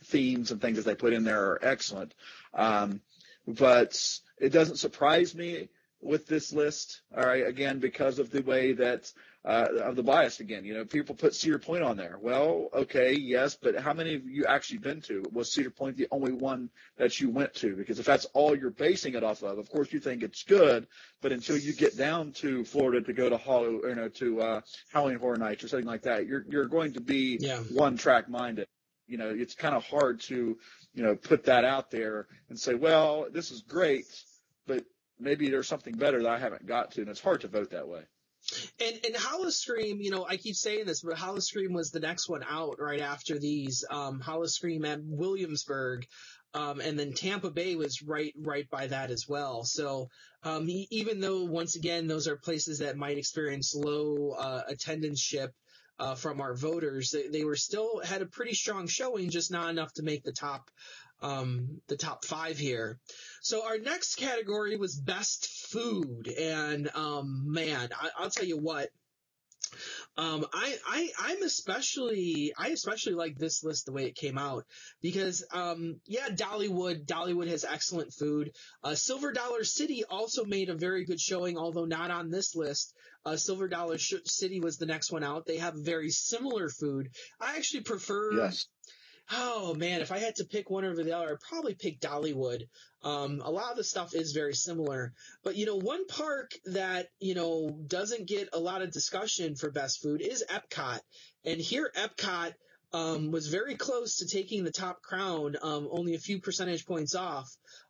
themes and things that they put in there are excellent. But it doesn't surprise me with this list, all right, again, because of the way that of the bias again. People put Cedar Point on there. Well, okay, yes, but how many of you actually been to? Was Cedar Point the only one that you went to? Because if that's all you're basing it off of course you think it's good, but until you get down to Florida to go to Halloween Horror Nights or something like that, you're going to be one track minded. It's kind of hard to put that out there and say, well, this is great, but maybe there's something better that I haven't got to, and it's hard to vote that way. And Howl-O-Scream, I keep saying this, but Howl-O-Scream was the next one out right after these. Howl-O-Scream at Williamsburg, and then Tampa Bay was right by that as well. So even though, once again, those are places that might experience low attendance-ship from our voters, they were still had a pretty strong showing, just not enough to make the top 5 here. So our next category was best food, and man, I'll tell you what. I especially like this list the way it came out because Dollywood has excellent food. Silver Dollar City also made a very good showing, although not on this list. Silver Dollar City was the next one out. They have very similar food. I actually prefer. Yes. Oh man, if I had to pick one over the other, I'd probably pick Dollywood. A lot of the stuff is very similar, but one park that doesn't get a lot of discussion for best food is Epcot, and here Epcot was very close to taking the top crown, only a few percentage points off.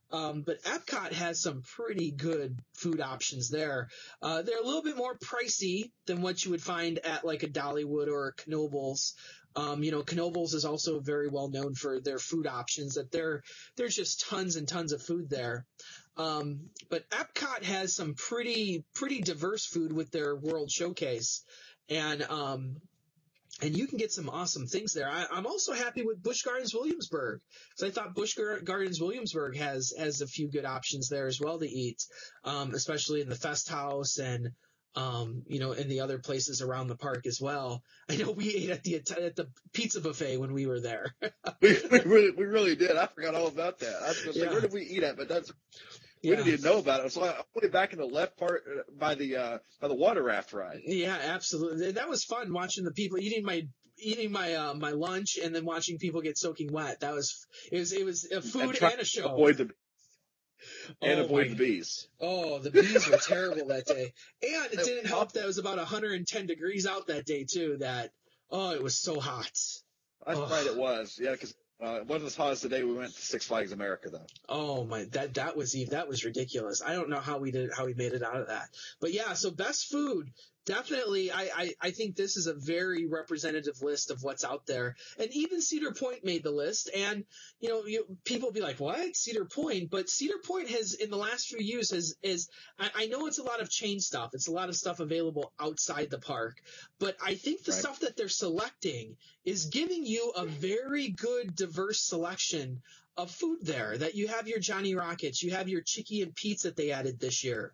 But Epcot has some pretty good food options there. They're a little bit more pricey than what you would find at like a Dollywood or a Knoebels. Knoebels is also very well known for their food options, that there's just tons and tons of food there. But Epcot has some pretty diverse food with their World Showcase. And you can get some awesome things there. I'm also happy with Busch Gardens Williamsburg, because I thought Busch Gardens Williamsburg has a few good options there as well to eat, especially in the Fest House and in the other places around the park as well. I know we ate at the pizza buffet when we were there. we really did. I forgot all about that. I was going to say, where did we eat at? But we didn't even know about it. So I put it back in the left part by the water raft ride. Yeah, absolutely. That was fun watching the people eating my lunch and then watching people get soaking wet. It was a food and a show. Avoid the bees. Oh, the bees were terrible that day. And it didn't help that it was about 110 degrees out that day, too. It was so hot. That's right, it was. Yeah, because it wasn't as hot as the day we went to Six Flags America, though. Oh, my. That was ridiculous. I don't know how we made it out of that. But, yeah, so best food. Definitely, I think this is a very representative list of what's out there. And even Cedar Point made the list. And, people be like, what? Cedar Point? But Cedar Point has, in the last few years, I know it's a lot of chain stuff. It's a lot of stuff available outside the park. But I think the stuff that they're selecting is giving you a very good, diverse selection of food there, that you have your Johnny Rockets, you have your Chicky and Pete's that they added this year.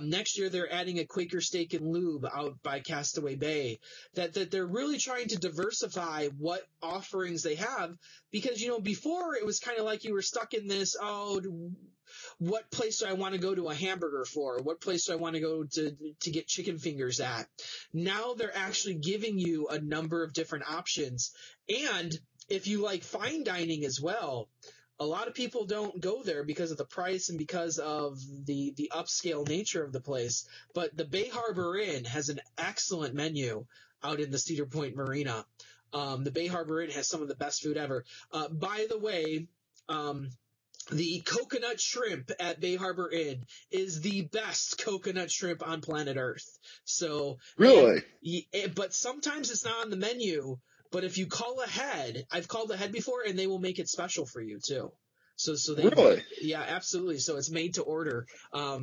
Next year, they're adding a Quaker Steak and Lube out by Castaway Bay, that they're really trying to diversify what offerings they have, because, before it was kind of like you were stuck in this, what place do I want to go to a hamburger for? What place do I want to go to get chicken fingers at? Now they're actually giving you a number of different options. And if you like fine dining as well, a lot of people don't go there because of the price and because of the upscale nature of the place. But the Bay Harbor Inn has an excellent menu out in the Cedar Point Marina. The Bay Harbor Inn has some of the best food ever. By the way, the coconut shrimp at Bay Harbor Inn is the best coconut shrimp on planet Earth. So Really? but sometimes it's not on the menu. But if you call ahead, I've called ahead before, and they will make it special for you too. So they, Really? yeah, absolutely. So it's made to order. I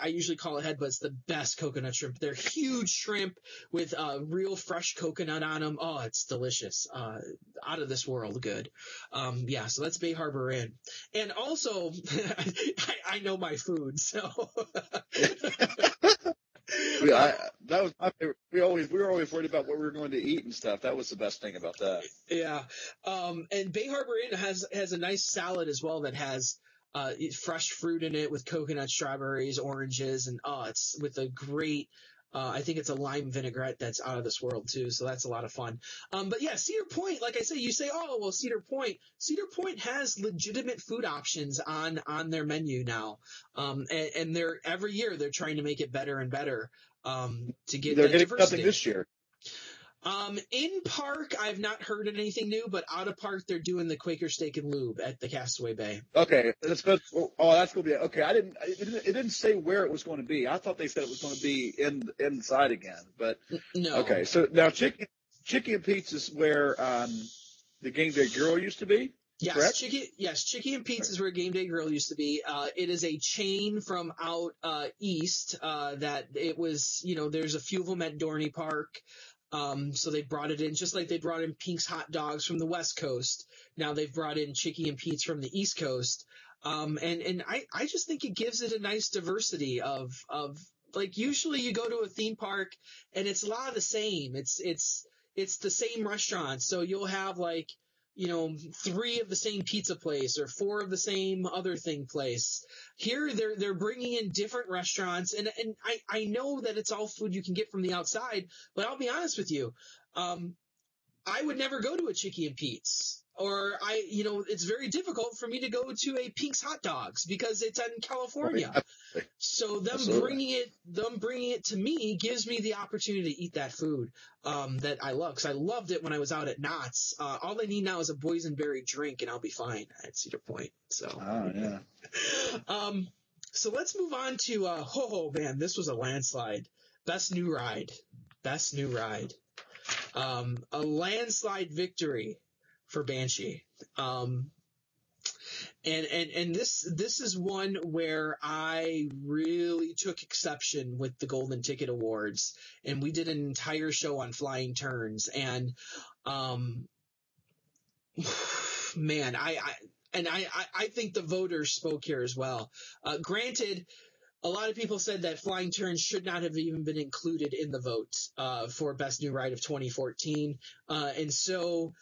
usually call ahead, but it's the best coconut shrimp. They're huge shrimp with real fresh coconut on them. Oh, it's delicious. Out of this world good. So that's Bay Harbor Inn. And also, I know my food, so. That was my favorite. We were always worried about what we were going to eat and stuff. That was the best thing about that. Yeah. And Bay Harbor Inn has a nice salad as well that has fresh fruit in it with coconut, strawberries, oranges, and it's with a great I think it's a lime vinaigrette that's out of this world too, so that's a lot of fun. But yeah, Cedar Point, like I say, you say, oh well, Cedar Point has legitimate food options on their menu now, and they're every year they're trying to make it better and better to get They're that getting diversity. something this year. In park, I've not heard anything new, but out of park, they're doing the Quaker Steak and Lube at the Castaway Bay. Okay, that's good. Oh, that's going to be okay. It didn't say where it was going to be. I thought they said it was going to be inside again, but no. Okay, so now Chicky and Pete's is where the Game Day Grill used to be. Yes, correct? Chicky and Pete's is where Game Day Grill used to be. It is a chain from out east that it was. There's a few of them at Dorney Park. So they brought it in just like they brought in Pink's hot dogs from the West Coast. Now they've brought in Chicky and Pete's from the East Coast. And I just think it gives it a nice diversity of like usually you go to a theme park and it's a lot of the same. It's the same restaurants. So you'll have like, 3 of the same pizza place or 4 of the same other thing place. Here they're bringing in different restaurants, and I know that it's all food you can get from the outside, but I'll be honest with you, I would never go to a Chicky and Pete's, or it's very difficult for me to go to a Pink's hot dogs because it's in California. So them bringing it to me gives me the opportunity to eat that food that I love, because I loved it when I was out at Knott's. All I need now is a boysenberry drink and I'll be fine at Cedar Point. So yeah. So let's move on to man, this was a landslide. Best new ride. A landslide victory for Banshee. And this is one where I really took exception with the Golden Ticket Awards, and we did an entire show on flying turns, and man, I think the voters spoke here as well. Granted, a lot of people said that flying turns should not have even been included in the vote for Best New Ride of 2014, and so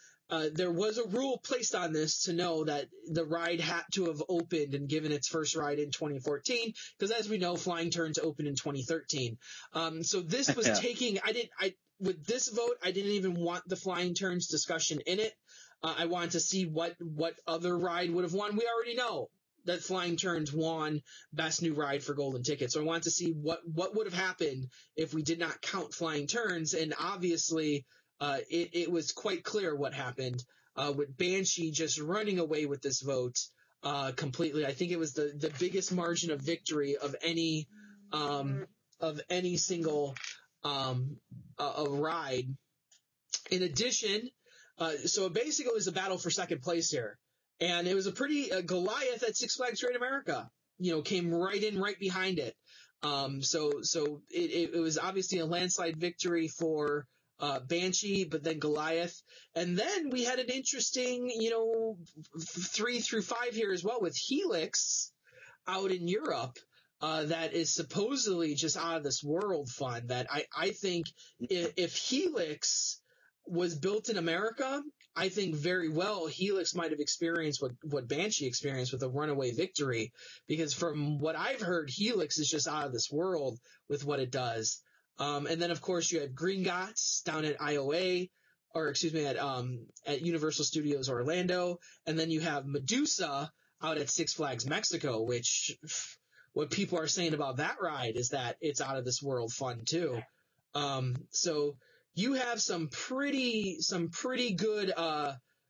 there was a rule placed on this to know that the ride had to have opened and given its first ride in 2014, because as we know, Flying Turns opened in 2013. So this was with this vote, I didn't even want the Flying Turns discussion in it. I wanted to see what other ride would have won. We already know that Flying Turns won Best New Ride for Golden Ticket. So I wanted to see what would have happened if we did not count Flying Turns, and obviously it was quite clear what happened with Banshee just running away with this vote completely. I think it was the biggest margin of victory of any single ride. In addition, so basically it was a battle for second place here. And it was a pretty Goliath at Six Flags Great America, came right in right behind it. So it was obviously a landslide victory for Banshee, but then Goliath. And then we had an interesting, 3 through 5 here as well with Helix out in Europe. That is supposedly just out of this world fun, that I think if Helix was built in America, I think very well Helix might have experienced what Banshee experienced with a runaway victory, because from what I've heard, Helix is just out of this world with what it does. And then of course you had Gringotts down at at Universal Studios Orlando, and then you have Medusa out at Six Flags Mexico, which what people are saying about that ride is that it's out of this world fun too. So you have some pretty good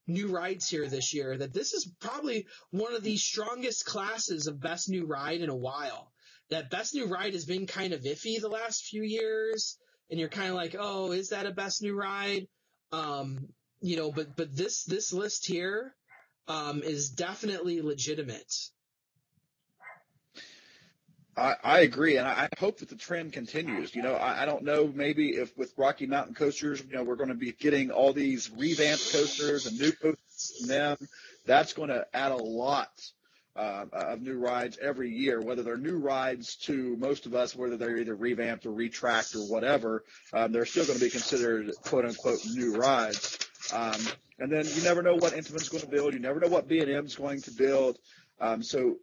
new rides here this year, that this is probably one of the strongest classes of best new ride in a while. That best new ride has been kind of iffy the last few years, and you're kind of like, oh, is that a best new ride? But this list here is definitely legitimate. I agree, and I hope that the trend continues. I don't know, maybe if with Rocky Mountain coasters, we're going to be getting all these revamped coasters and new coasters from them. That's going to add a lot of new rides every year, whether they're new rides to most of us, whether they're either revamped or retracked or whatever. They're still going to be considered quote-unquote new rides. And then you never know what Intamin's going to build. You never know what B&M's going to build. So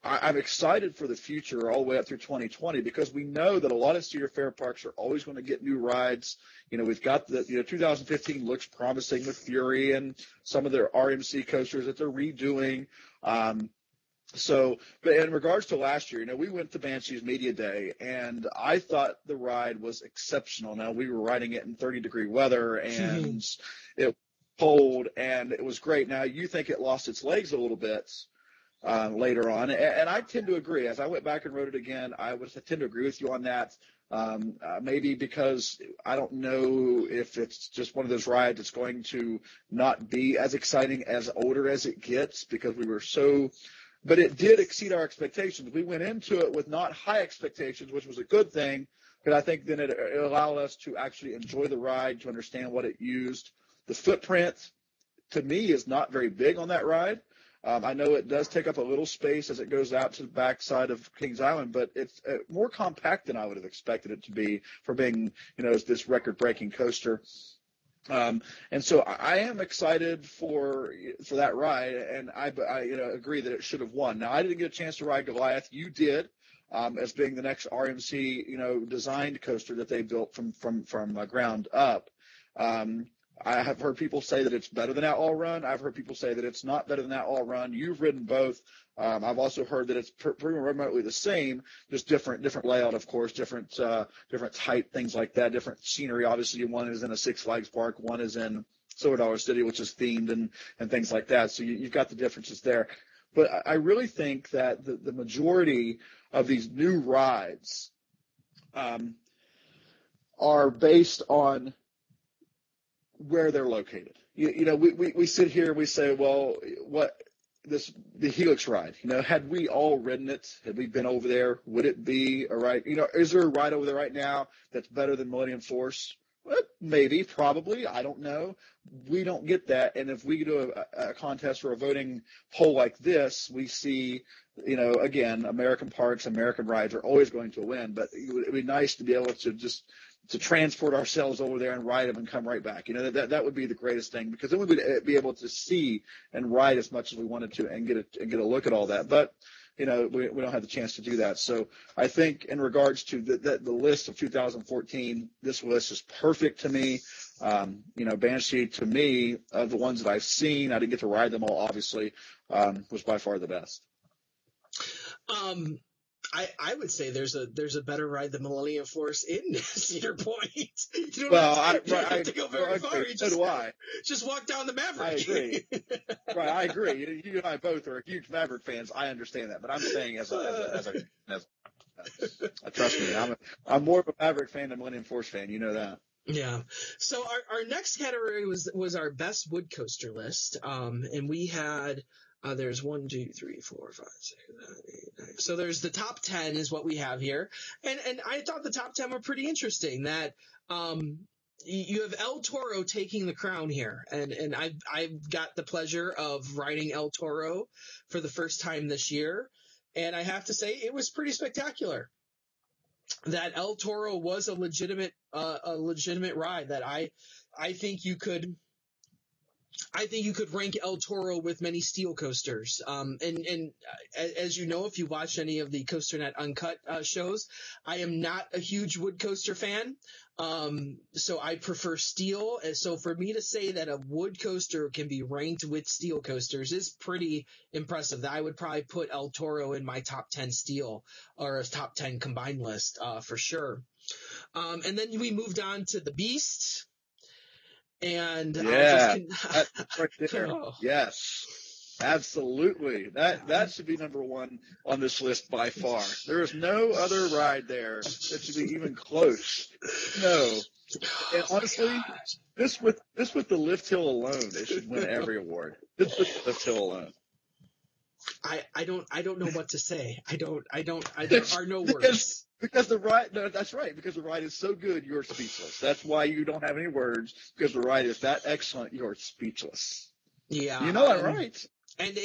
I'm excited for the future all the way up through 2020 because we know that a lot of Cedar Fair parks are always going to get new rides. We've got 2015 looks promising with Fury and some of their RMC coasters that they're redoing. But in regards to last year, we went to Banshee's Media Day, and I thought the ride was exceptional. Now, we were riding it in 30-degree weather, and it was cold, and it was great. Now, you think it lost its legs a little bit later on, and I tend to agree. As I went back and wrote it again, I tend to agree with you on that. Maybe because I don't know if it's just one of those rides that's going to not be as exciting as older as it gets because we were so – but it did exceed our expectations. We went into it with not high expectations, which was a good thing, but I think then it allowed us to actually enjoy the ride, to understand what it used. The footprint, to me, is not very big on that ride. I know it does take up a little space as it goes out to the backside of Kings Island, but it's more compact than I would have expected it to be for being, this record-breaking coaster. And so I am excited for that ride, and I agree that it should have won. Now, I didn't get a chance to ride Goliath. You did, as being the next RMC, designed coaster that they built from ground up. I have heard people say that it's better than Outlaw Run. I've heard people say that it's not better than Outlaw Run. You've ridden both. I've also heard that it's pretty remotely the same, just different layout, of course, different height, things like that, different scenery. Obviously, one is in a Six Flags park, one is in Silver Dollar City, which is themed and things like that. So you've got the differences there. But I really think that the majority of these new rides are based on where they're located. We sit here and we say, well, the Helix ride, had we all ridden it, had we been over there, would it be a ride? Is there a ride over there right now that's better than Millennium Force? Well, maybe, probably, I don't know. We don't get that. And if we do a contest or a voting poll like this, we see, again, American parks, American rides are always going to win, but it would be nice to be able to transport ourselves over there and ride them and come right back. That would be the greatest thing, because then we would be able to see and ride as much as we wanted to and get a look at all that. But, we don't have the chance to do that. So I think in regards to the list of 2014, this list is perfect to me. Banshee, to me, of the ones that I've seen, I didn't get to ride them all, obviously, was by far the best. I would say there's a better ride than Millennium Force in Cedar Point. You don't have to go very far. So do I. Just walk down the Maverick. I agree. Right, I agree. You and I both are huge Maverick fans. I understand that, but I'm saying as trust me, I'm more of a Maverick fan than Millennium Force fan. You know that. Yeah. So our next category was our best wood coaster list, and we had. There's 1, 2, 3, 4, 5, 6, 7, 8, 9. So there's the top 10 is what we have here. And I thought the top 10 were pretty interesting, that you have El Toro taking the crown here. And I've got the pleasure of riding El Toro for the first time this year. And I have to say it was pretty spectacular. That El Toro was a legitimate ride that I think you could rank El Toro with many steel coasters. And as you know, if you watch any of the COASTER-net Uncut shows, I am not a huge wood coaster fan. So I prefer steel. And so for me to say that a wood coaster can be ranked with steel coasters is pretty impressive. I would probably put El Toro in my top 10 steel or a top 10 combined list, for sure. And then we moved on to the Beast. And Yeah, that right there. oh, Yes, absolutely. That should be number one on this list by far. There is no other ride there that should be even close. No. And oh my honestly, this with the lift hill alone, it should win every award. Just with the lift hill alone. I don't know what to say. There are no words. Because the ride, no, that's right. Because the ride is so good, you're speechless. That's why you don't have any words. Because the ride is that excellent, you're speechless. Yeah. You know that, right? And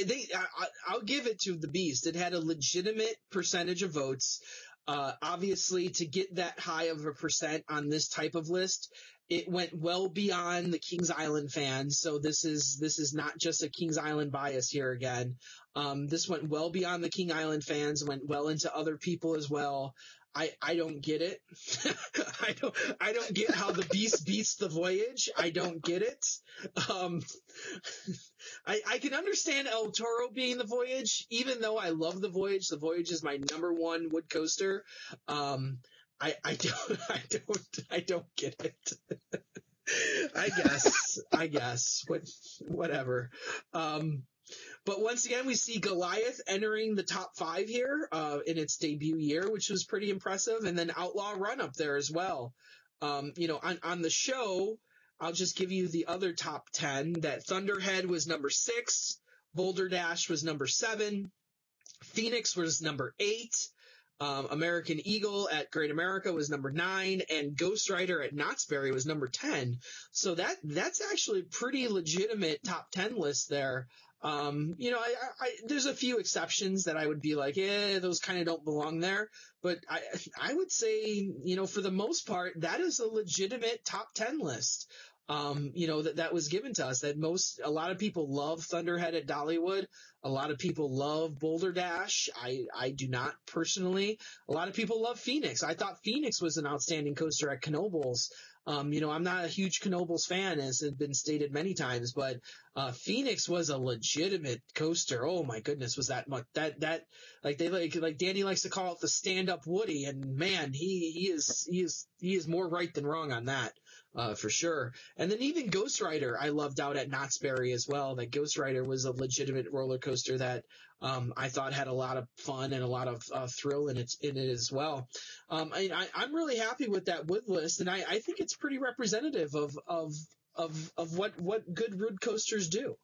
I'll give it to the Beast. It had a legitimate percentage of votes. Obviously, to get that high of a percent on this type of list, it went well beyond the Kings Island fans. So this is not just a Kings Island bias here again. This went well beyond the King Island fans, went well into other people as well. I don't get it. I don't get how the Beast beats the Voyage. I don't get it. I can understand El Toro being the Voyage, even though I love the Voyage. The Voyage is my number one wood coaster. I don't get it. I guess, whatever. But once again, we see Goliath entering the top 5 here in its debut year, which was pretty impressive. And then Outlaw Run up there as well. On the show, I'll just give you the other top 10. That Thunderhead was number 6. Boulder Dash was number 7. Phoenix was number 8. American Eagle at Great America was number 9, and Ghost Rider at Knott's Berry was number 10. So that's actually a pretty legitimate top 10 list there. There's a few exceptions that I would be like, those kind of don't belong there. But I would say, for the most part, that is a legitimate top 10 list. That was given to us. That a lot of people love Thunderhead at Dollywood. A lot of people love Boulder Dash. I do not personally. A lot of people love Phoenix. I thought Phoenix was an outstanding coaster at Knoebels. I'm not a huge Knoebels fan, as has been stated many times, but Phoenix was a legitimate coaster. Oh my goodness, was that much that like Danny likes to call it the stand-up Woody, and man, he is more right than wrong on that. For sure. And then even Ghost Rider, I loved out at Knott's Berry as well. That Ghost Rider was a legitimate roller coaster that I thought had a lot of fun and a lot of thrill in it as well. I'm really happy with that wood list, and I think it's pretty representative of what good road coasters do.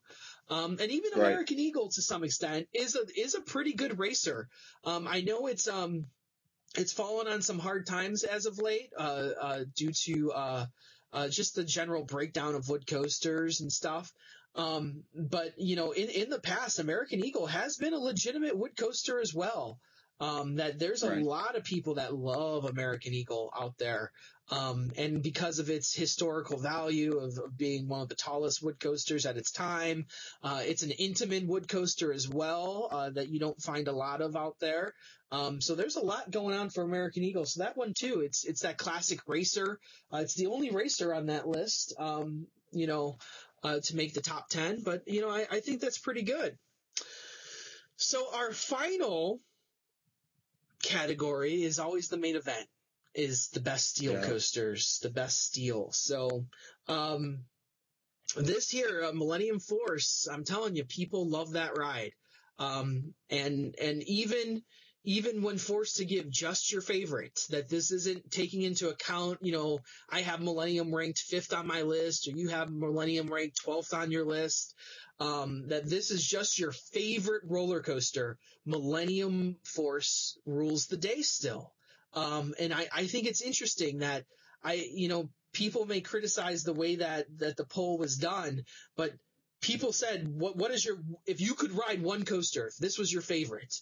And even Right. American Eagle to some extent is a pretty good racer. I know it's fallen on some hard times as of late due to just the general breakdown of wood coasters and stuff. But in the past, American Eagle has been a legitimate wood coaster as well. That there's a Right. lot of people that love American Eagle out there. And because of its historical value of being one of the tallest wood coasters at its time, it's an Intamin wood coaster as well, that you don't find a lot of out there. So there's a lot going on for American Eagle. So that one too, it's that classic racer. It's the only racer on that list, to make the top 10, but I think that's pretty good. So our final category is always the main event, is the best steel coasters, the best steel. So, this here, Millennium Force, I'm telling you, people love that ride. And even when forced to give just your favorite, that this isn't taking into account, I have Millennium ranked 5th on my list, or you have Millennium ranked 12th on your list, that this is just your favorite roller coaster. Millennium Force rules the day still. And I think it's interesting that people may criticize the way that the poll was done, but people said, what is if you could ride one coaster, if this was your favorite,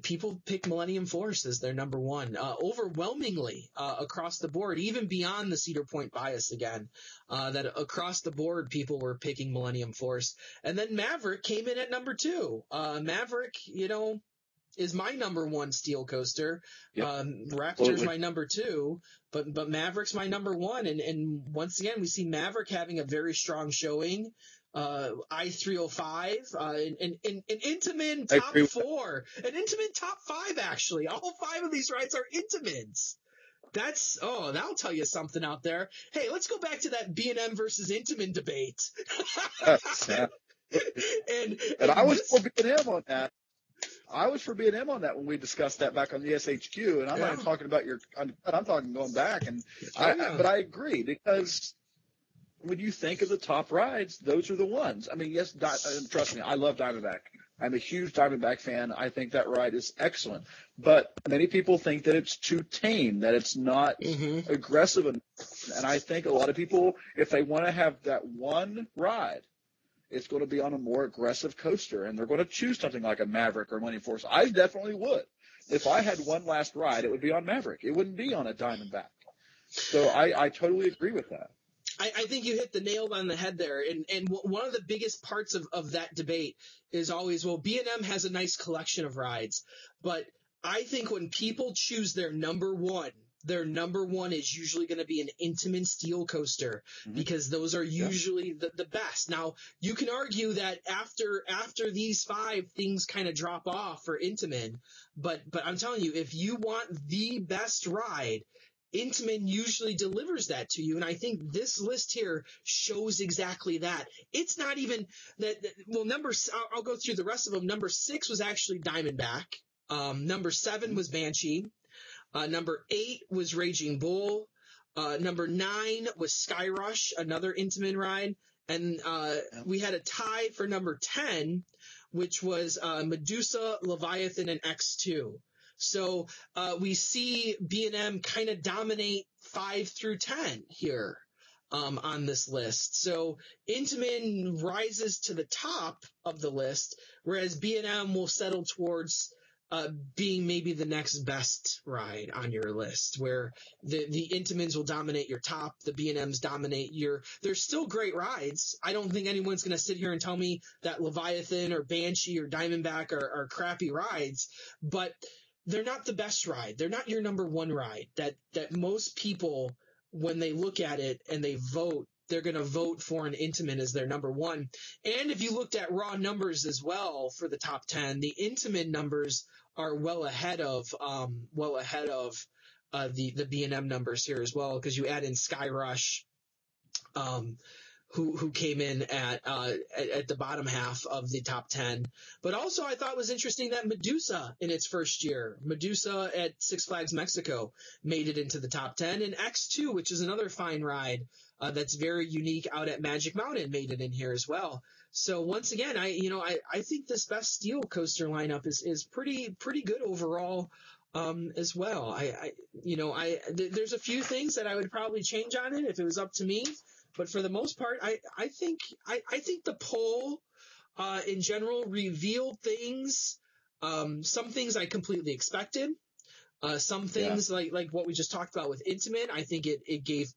people pick Millennium Force as their number one, overwhelmingly, across the board, even beyond the Cedar Point bias again, that across the board, people were picking Millennium Force. And then Maverick came in at number 2. Maverick, is my number 1 steel coaster. Yep. Raptor's my number 2, but Maverick's my number 1. And once again, we see Maverick having a very strong showing. I-305, an Intamin top 4, an Intamin top 5, actually. All 5 of these rides are Intamins. That'll tell you something out there. Hey, let's go back to that B&M versus Intamin debate. and I was for B&M on that. I was for B&M on that when we discussed that back on the SHQ, and I'm not even talking about I'm talking going back. And but I agree, because when you think of the top rides, those are the ones. I mean, yes, trust me, I love Diamondback. I'm a huge Diamondback fan. I think that ride is excellent. But many people think that it's too tame, that it's not aggressive enough. And I think a lot of people, if they want to have that one ride, it's going to be on a more aggressive coaster, and they're going to choose something like a Maverick or Millennium Force. I definitely would. If I had one last ride, it would be on Maverick. It wouldn't be on a Diamondback. So I totally agree with that. I think you hit the nail on the head there. And one of the biggest parts of that debate is always, well, B&M has a nice collection of rides. But I think when people choose their number one is usually going to be an Intamin steel coaster, because those are usually the best. Now, you can argue that after these 5, things kind of drop off for Intamin. But I'm telling you, if you want the best ride, Intamin usually delivers that to you, and I think this list here shows exactly that. It's not even that. Well, I'll go through the rest of them. Number 6 was actually Diamondback. Number 7 was Banshee. Number 8 was Raging Bull. Number 9 was Skyrush, another Intamin ride, and we had a tie for number 10, which was Medusa, Leviathan, and X2. So we see B&M kind of dominate 5 through 10 here on this list. So Intamin rises to the top of the list, whereas B&M will settle towards being maybe the next best ride on your list, where the Intamins will dominate your top, the B&Ms dominate your – they're still great rides. I don't think anyone's going to sit here and tell me that Leviathan or Banshee or Diamondback are crappy rides, but – they're not the best ride. They're not your number one ride that most people, when they look at it and they vote, they're going to vote for an Intamin as their number one. And if you looked at raw numbers as well for the top 10, the Intamin numbers are well ahead of the B&M numbers here as well, because you add in Skyrush, who came in at the bottom half of the top 10. But also I thought it was interesting that Medusa in its first year, Medusa at Six Flags Mexico, made it into the top 10. And X2, which is another fine ride that's very unique out at Magic Mountain, made it in here as well. So once again, I think this best steel coaster lineup is pretty good overall. As well. There's a few things that I would probably change on it if it was up to me. But for the most part, I think the poll in general revealed things. Some things I completely expected. Some things like what we just talked about with Intamin, I think it gave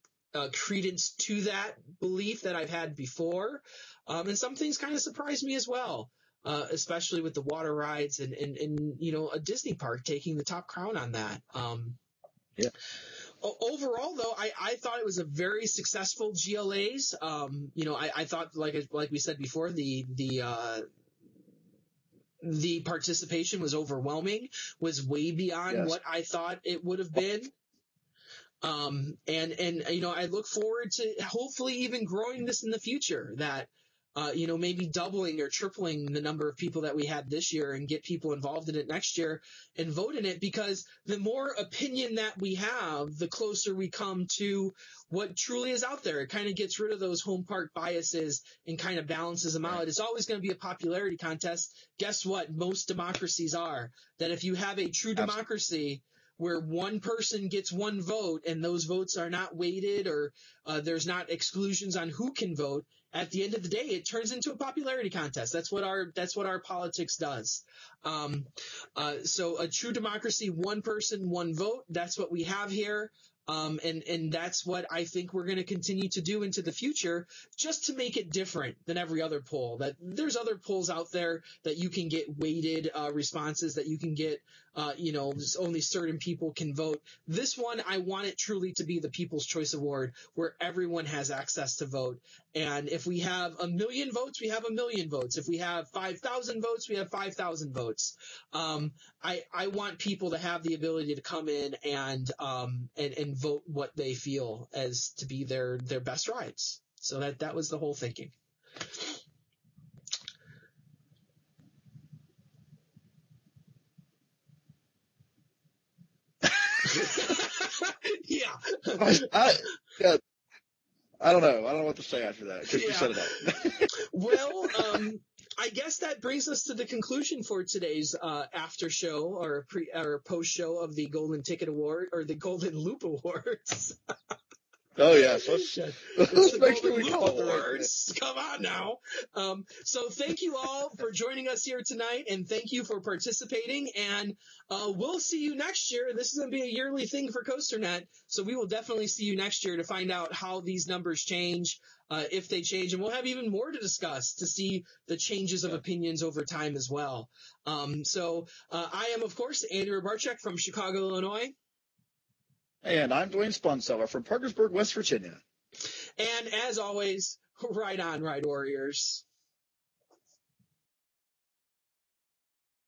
credence to that belief that I've had before. And some things kind of surprised me as well, especially with the water rides and a Disney park taking the top crown on that. Overall, though, I thought it was a very successful GLAs. I thought, like we said before, the participation was overwhelming, was way beyond what I thought it would have been. I look forward to hopefully even growing this in the future, that maybe doubling or tripling the number of people that we had this year and get people involved in it next year and vote in it, because the more opinion that we have, the closer we come to what truly is out there. It kind of gets rid of those home park biases and kind of balances them out. It's always going to be a popularity contest. Guess what? Most democracies are. That if you have a true democracy where one person gets one vote and those votes are not weighted or there's not exclusions on who can vote, at the end of the day, it turns into a popularity contest. That's what our politics does. So a true democracy, one person, one vote. That's what we have here. And that's what I think we're going to continue to do into the future, just to make it different than every other poll. That there's other polls out there that you can get weighted responses, that you can get just only certain people can vote. This one, I want it truly to be the People's Choice Award where everyone has access to vote. And if we have 1 million votes, we have 1 million votes. If we have 5,000 votes, we have 5,000 votes. I want people to have the ability to come in and vote what they feel as to be their best rides. So that was the whole thinking. Yeah. I don't know. I don't know what to say after that because you set it up. Well, I guess that brings us to the conclusion for today's after show or post show of the Golden Ticket Award or the Golden Loop Awards. Oh, yes. Let's make sure we call it the awards. Come on now. So thank you all for joining us here tonight, and thank you for participating. And we'll see you next year. This is going to be a yearly thing for COASTER-net, so we will definitely see you next year to find out how these numbers change, if they change. And we'll have even more to discuss to see the changes of opinions over time as well. So I am, of course, Andy Robarczyk from Chicago, Illinois. And I'm Dwayne Spunseller from Parkersburg, West Virginia. And as always, ride on, Ride Warriors.